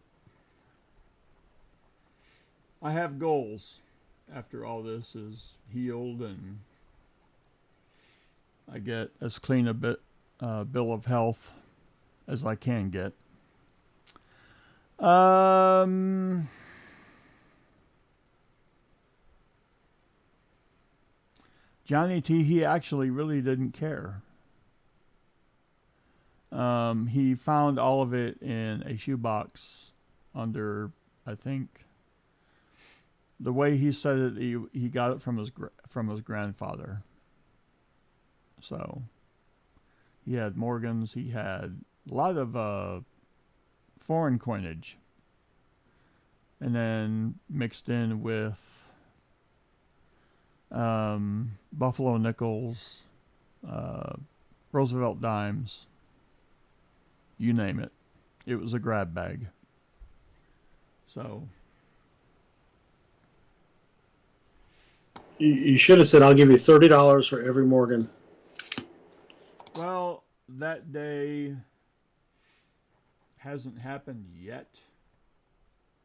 I have goals after all this is healed and I get as clean a bill of health as I can get. Johnny T, he actually really didn't care. He found all of it in a shoebox under, I think, the way he said it, he got it from his grandfather. So he had Morgans, he had a lot of foreign coinage, and then mixed in with Buffalo nickels, Roosevelt dimes, you name it. It was a grab bag. So you should have said, I'll give you $30 for every Morgan. Well, that day hasn't happened yet,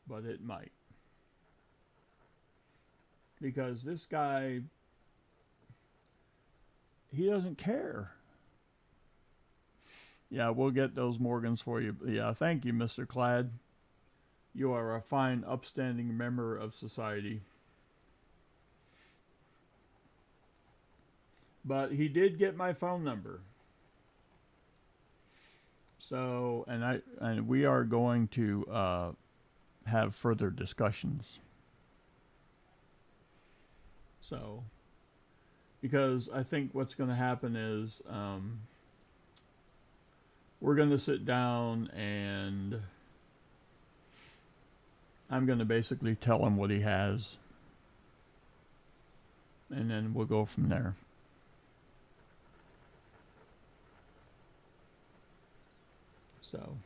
but it might. Because this guy, he doesn't care. Yeah, we'll get those Morgans for you. Yeah, thank you, Mr. Clad. You are a fine, upstanding member of society. But he did get my phone number. So, and we are going to have further discussions. So, because I think what's going to happen is we're going to sit down and I'm going to basically tell him what he has. And then we'll go from there. So.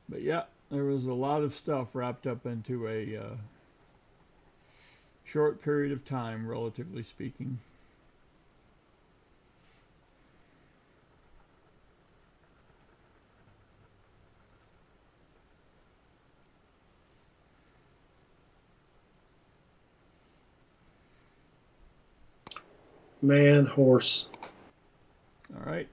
But yeah, there was a lot of stuff wrapped up into a short period of time, relatively speaking. Man, horse. All right.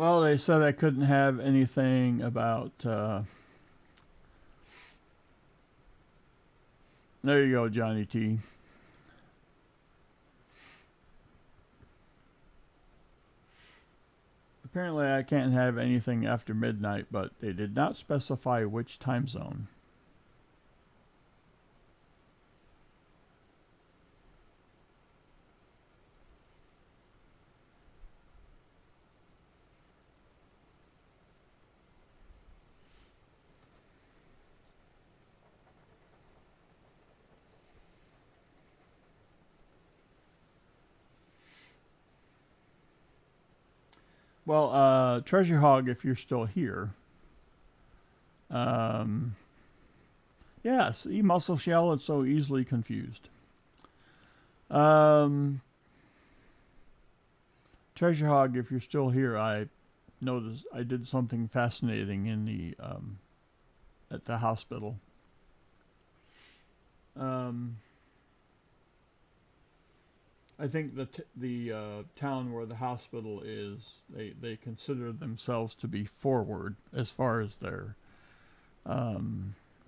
Well, they said I couldn't have anything about. There you go, Johnny T. Apparently, I can't have anything after midnight, but they did not specify which time zone. Well, Treasure Hog, if you're still here. Yeah, see, Muscle Shell, it's so easily confused. Treasure Hog, if you're still here, I noticed I did something fascinating in the at the hospital. I think the town where the hospital is, they consider themselves to be forward as far as their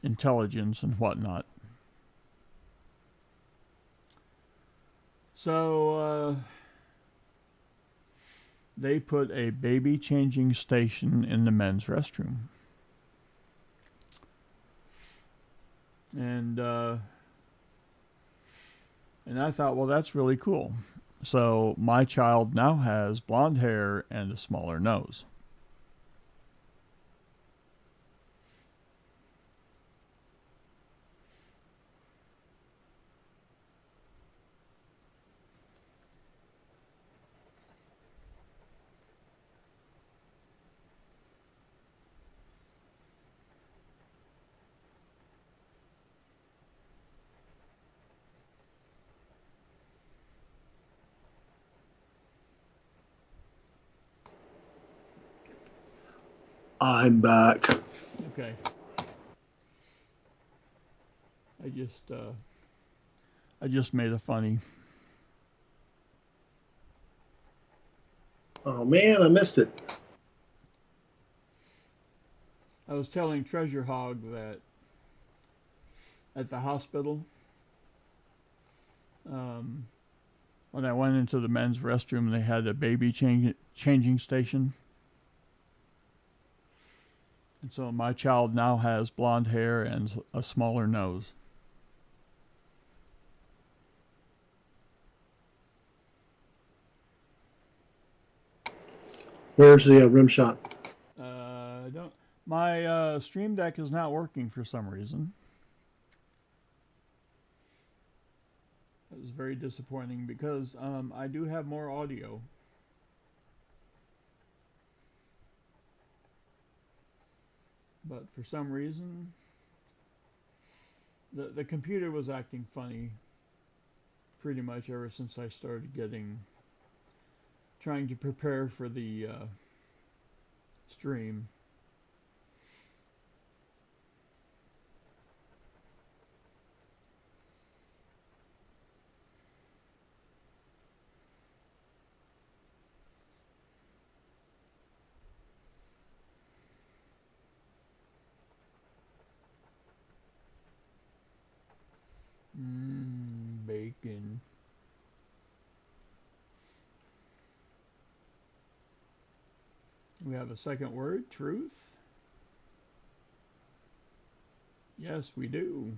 intelligence and whatnot. So they put a baby changing station in the men's restroom. And I thought, well, that's really cool. So my child now has blonde hair and a smaller nose. I'm back. Okay. I just made a funny. Oh man, I missed it. I was telling Treasure Hog that at the hospital, when I went into the men's restroom, they had a baby changing station. And so my child now has blonde hair and a smaller nose. Where's the rim shot? I don't. My Stream Deck is not working for some reason. It was very disappointing because I do have more audio. But for some reason, the computer was acting funny pretty much ever since I started trying to prepare for the stream. Bacon. We have a second word, truth. Yes, we do.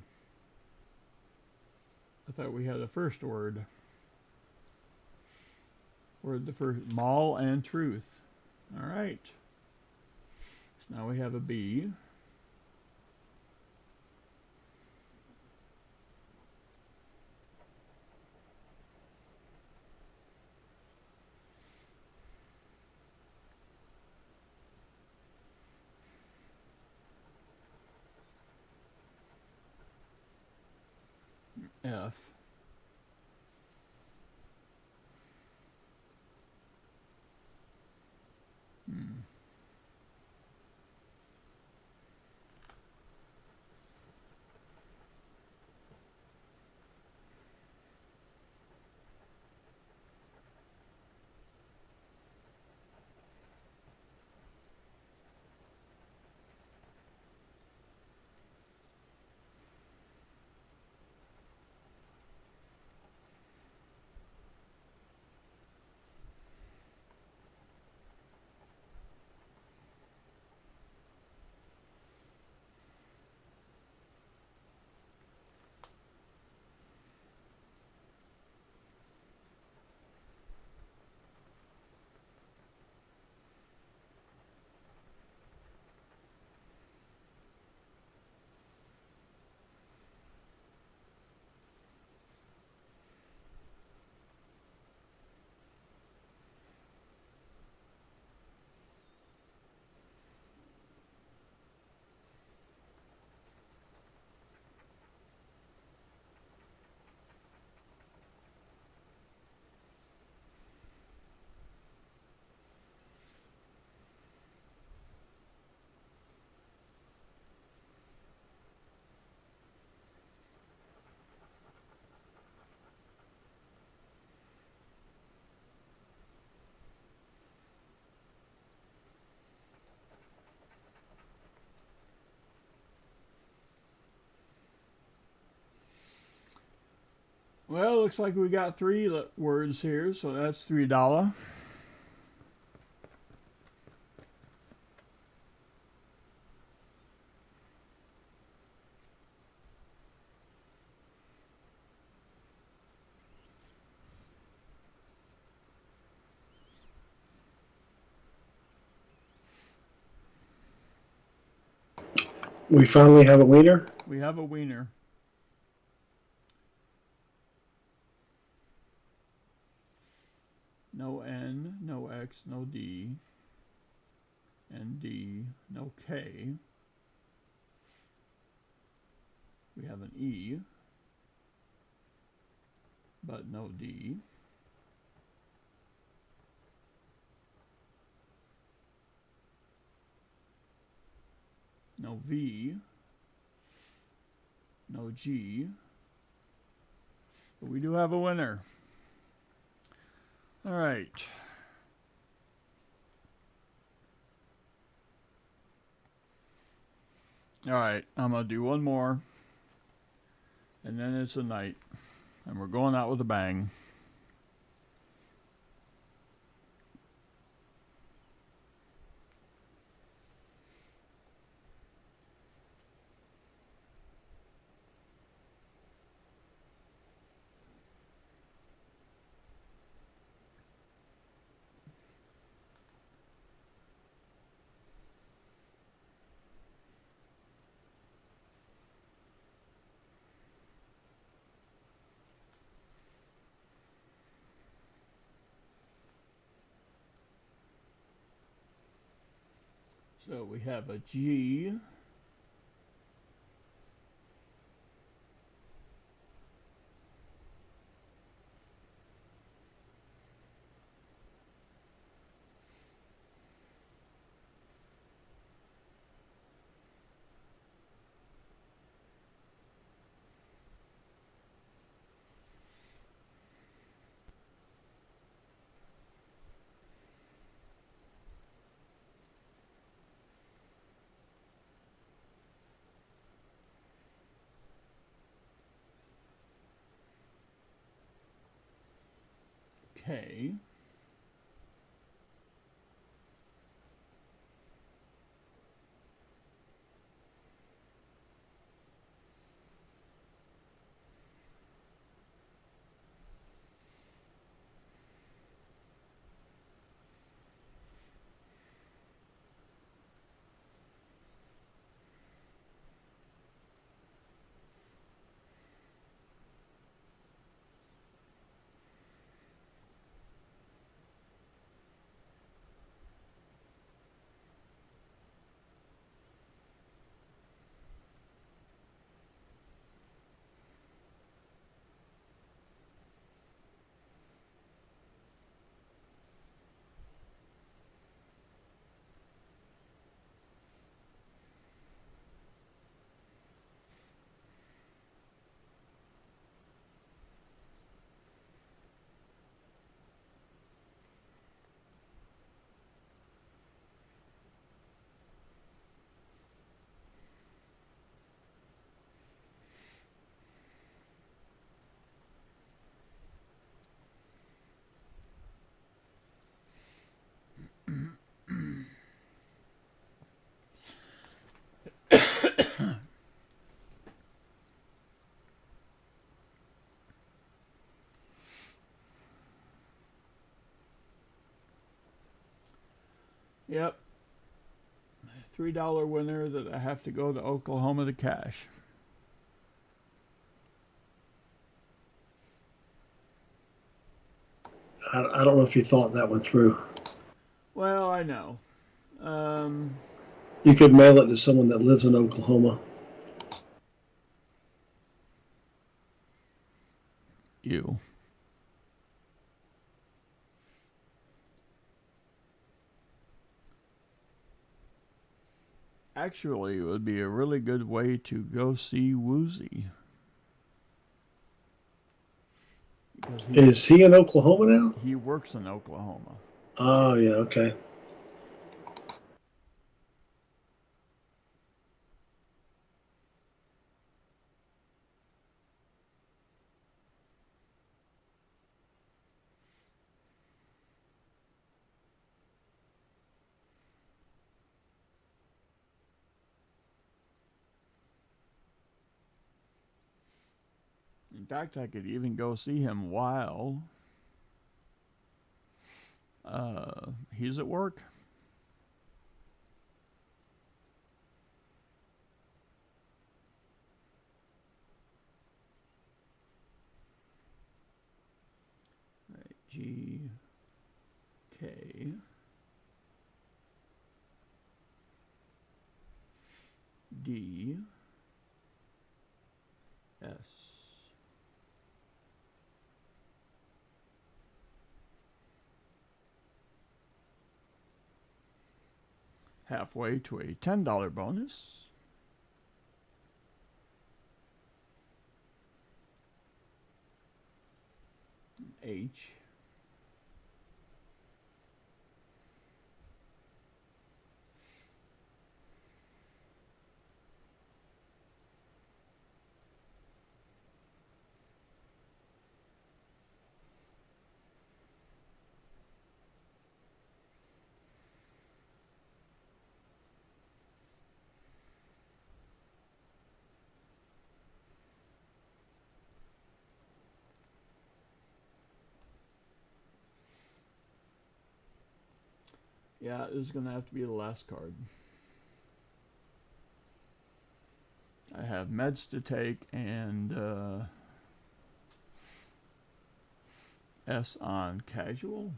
I thought we had a first word. Word the first, mall and truth. All right. So now we have a B. F. Well, looks like we got three words here, so that's $3. We finally have a winner. We have a wiener. No N, no X, no D, and D, no K. We have an E, but no D. No V, no G, but we do have a winner. All right. All right, I'm going to do one more, and then it's a night, and we're going out with a bang. So we have a G, K, Yep. $3 winner that I have to go to Oklahoma to cash. I don't know if you thought that one through. Well, I know. You could mail it to someone that lives in Oklahoma. You. Actually, it would be a really good way to go see Woozy. Is he in Oklahoma now? He works in Oklahoma. Oh, yeah, okay. In fact, I could even go see him while he's at work. All right, G K D S. Halfway to a $10 bonus. H. Yeah, this is going to have to be the last card. I have meds to take and S on casual.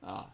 Ah.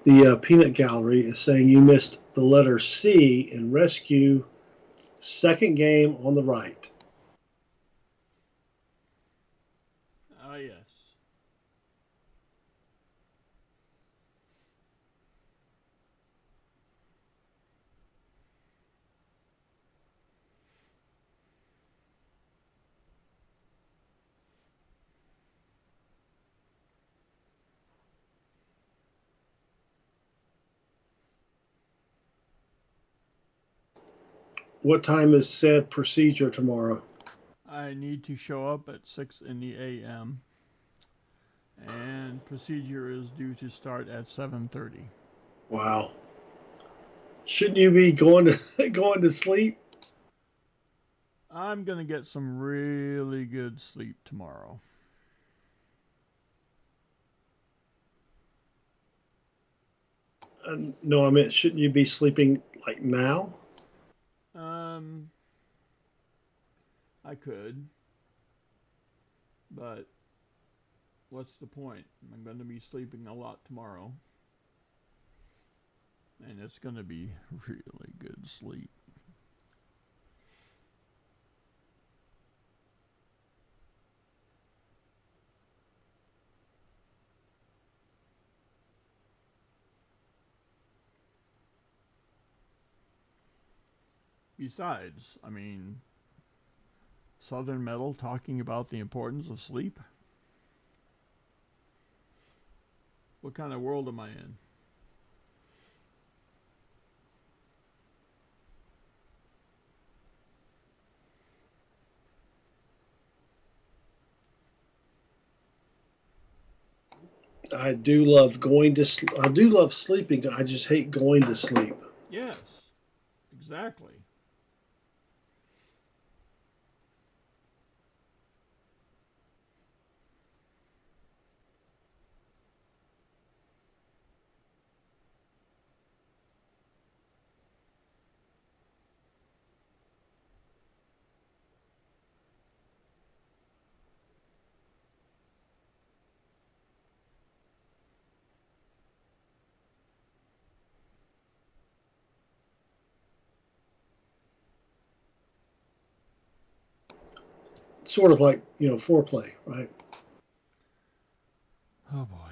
The Peanut Gallery is saying you missed the letter C in rescue, second game on the right. Ah, yes. What time is said procedure tomorrow? I need to show up at 6 in the a.m. and procedure is due to start at 7:30. Wow. Shouldn't you be going to going to sleep? I'm going to get some really good sleep tomorrow. No, I meant shouldn't you be sleeping like now? Um, I could, but what's the point? I'm going to be sleeping a lot tomorrow, and it's going to be really good sleep. Besides, I mean, Southern Metal talking about the importance of sleep? What kind of world am I in? I do love going to. I do love sleeping. I just hate going to sleep. Yes, exactly. Sort of like foreplay, right? Oh boy.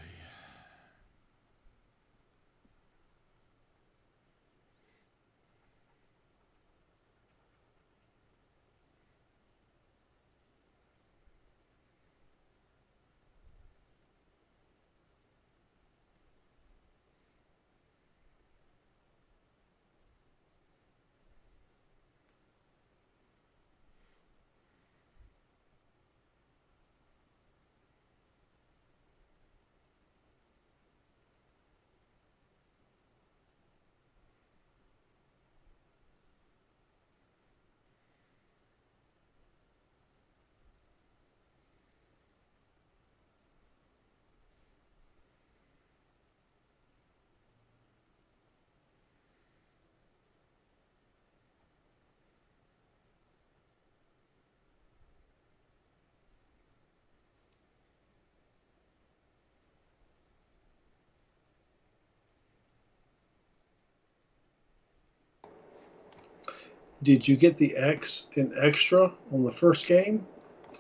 Did you get the X in extra on the first game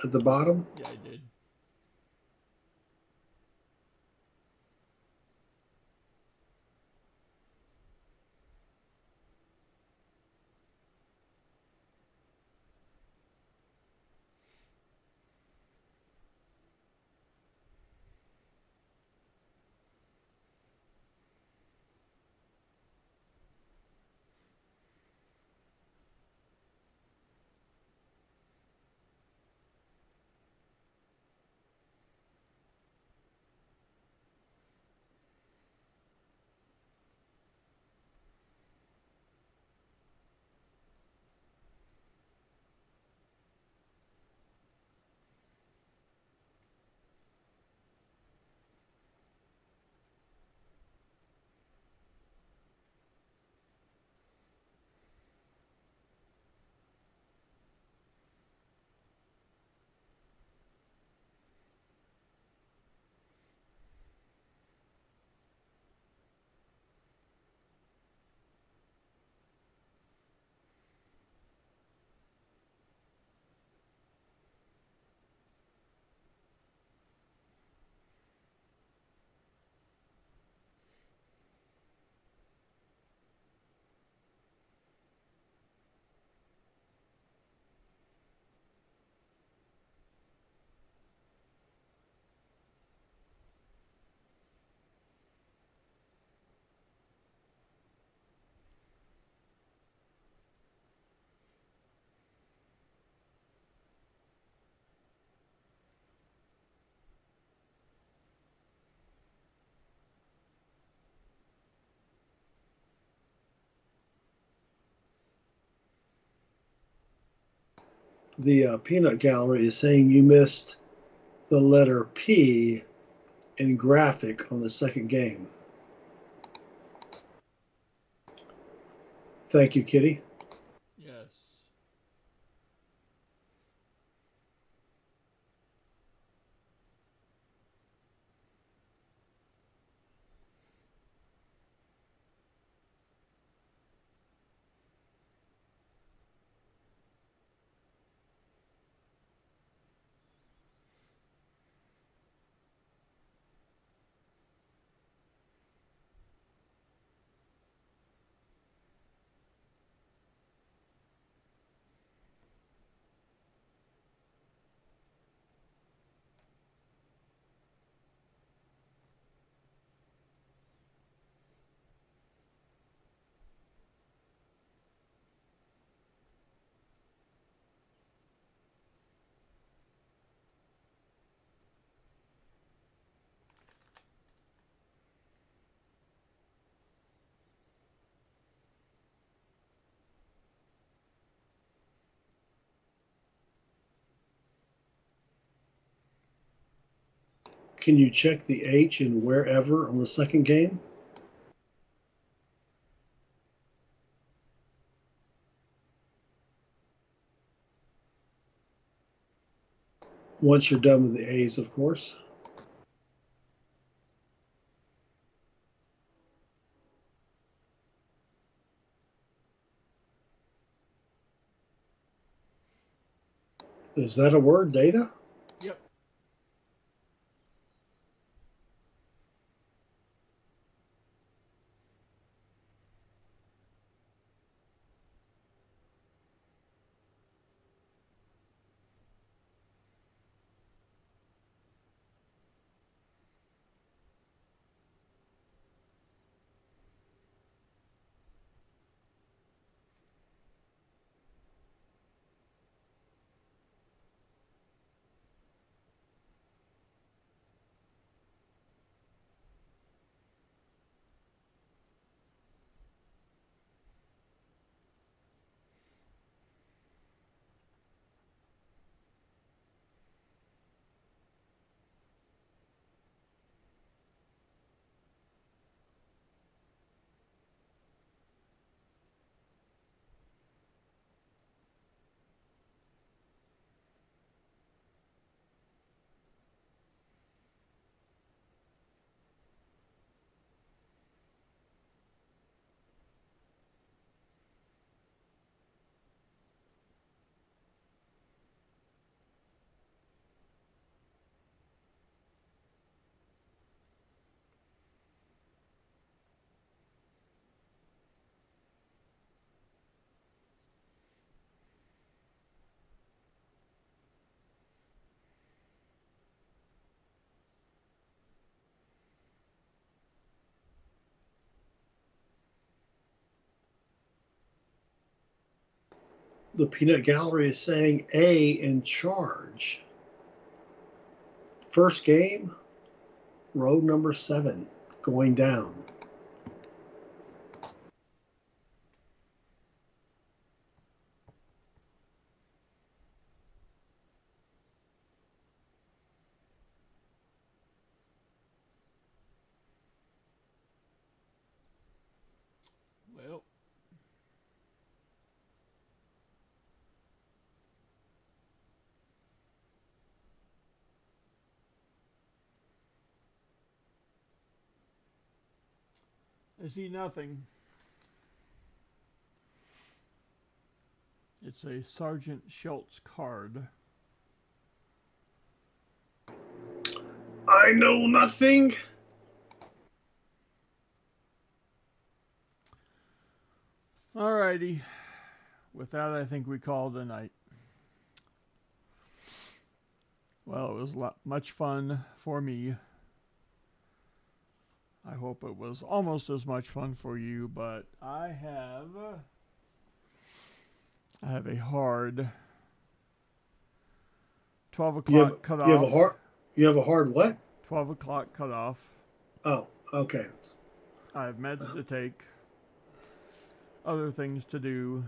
at the bottom? Yeah, I did. The peanut gallery is saying you missed the letter P in graphic on the second game. Thank you, Kitty. Yes. Can you check the H in wherever on the second game? Once you're done with the A's, of course. Is that a word, data? Yep. The peanut gallery is saying A in charge. First game, row number 7, going down. Well, I see nothing. It's a Sergeant Schultz card. I know nothing. Alrighty. With that, I think we call it a night. Well, it was much fun for me. I hope it was almost as much fun for you, but I have a hard 12 o'clock cutoff. You have a hard what? 12 o'clock cutoff. Oh, okay. I have meds to take, other things to do.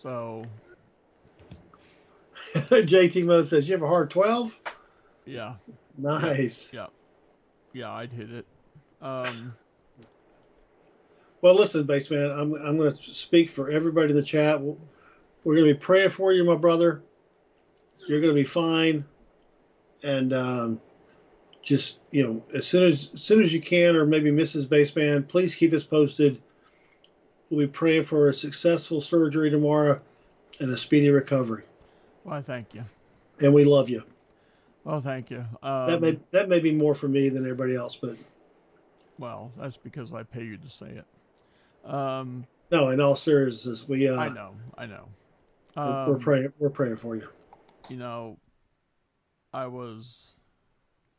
So, JT Mo says, you have a hard 12? yeah. Nice. Yeah, I'd hit it. Well, listen, Baseman, I'm going to speak for everybody in the chat. We're going to be praying for you, my brother. You're going to be fine. And just, as soon as you can, or maybe Mrs. Baseman, please keep us posted. We'll be praying for a successful surgery tomorrow and a speedy recovery. Well, thank you. And we love you. Well, thank you. That may be more for me than everybody else, but well, that's because I pay you to say it. No, in all seriousness, I know. We're praying for you.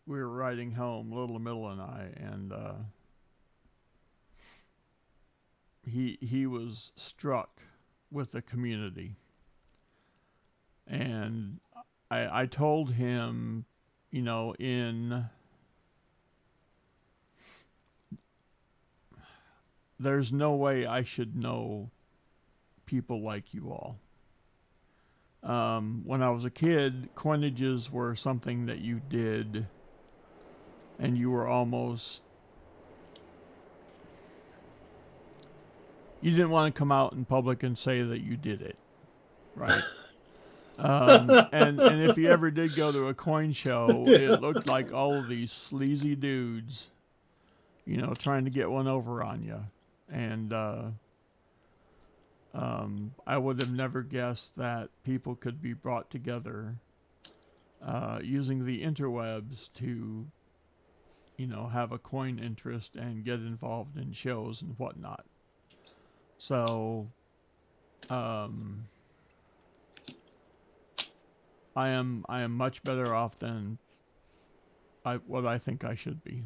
We were riding home, Little Middle and I, and he was struck with the community. And I told him, there's no way I should know people like you all. When I was a kid, coinages were something that you did, and you were you didn't want to come out in public and say that you did it, right? And if you ever did go to a coin show, it looked like all of these sleazy dudes, trying to get one over on you. And I would have never guessed that people could be brought together using the interwebs to, have a coin interest and get involved in shows and whatnot. So, I am much better off than what I think I should be.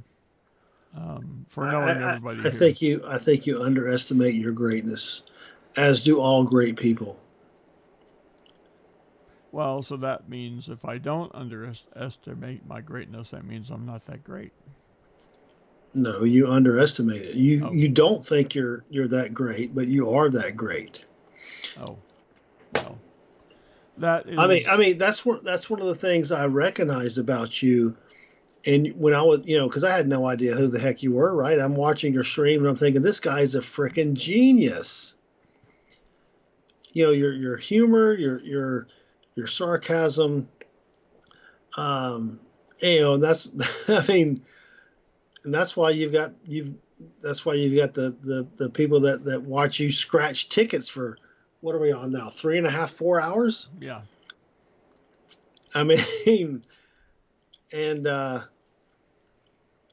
For knowing everybody here. I think you underestimate your greatness, as do all great people. Well, so that means if I don't underestimate my greatness, that means I'm not that great. No, you underestimate it. You don't think you're that great, but you are that great. Oh, well, that is. I mean that's one of the things I recognized about you. And when I was, because I had no idea who the heck you were, right? I'm watching your stream and I'm thinking, this guy's a freaking genius. Your humor, your sarcasm, that's, and that's why you've got the people that watch you scratch tickets for, what are we on now? 3.5, 4 hours? Yeah. I mean, and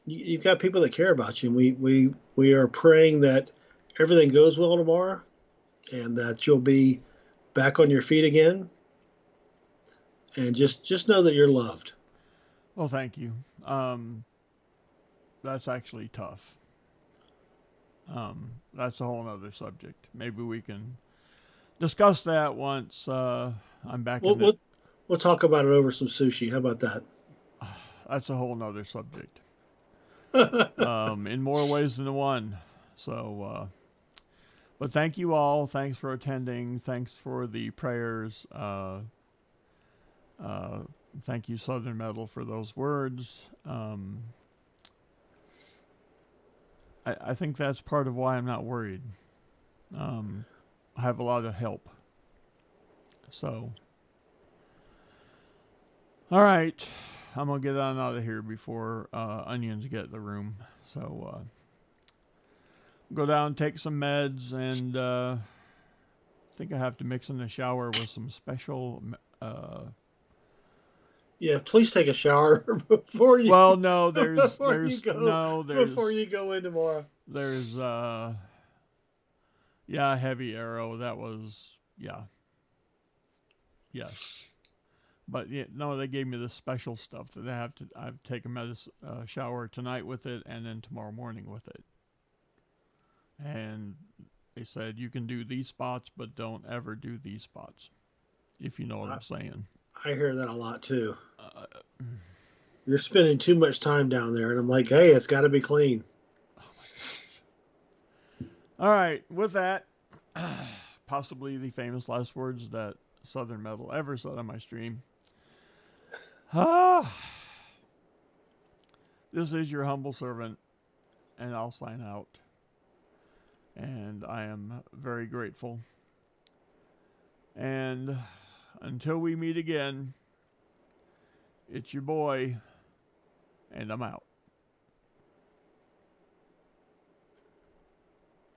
you've got people that care about you. And we are praying that everything goes well tomorrow, and that you'll be back on your feet again. And just know that you're loved. Well, thank you. That's actually tough. That's a whole other subject. Maybe we can discuss that once I'm back. We'll talk about it over some sushi. How about that? That's a whole nother subject. In more ways than one. So, but thank you all. Thanks for attending. Thanks for the prayers. Thank you, Southern Metal, for those words. I think that's part of why I'm not worried. I have a lot of help. So, all right. I'm going to get on out of here before onions get in the room. So, go down, take some meds, and I think I have to mix in the shower with some special... Yeah, please take a shower before you. Well, no, before you go in tomorrow. There's heavy arrow. That was yes, but no, they gave me the special stuff that I've taken a shower tonight with it, and then tomorrow morning with it. And they said you can do these spots, but don't ever do these spots, if you know what I'm saying. I hear that a lot too. You're spending too much time down there, and I'm like, hey, it's got to be clean. Oh my gosh. All right, with that, possibly the famous last words that Southern Metal ever said on my stream. This is your humble servant, and I'll sign out. And I am very grateful. And until we meet again, it's your boy, and I'm out.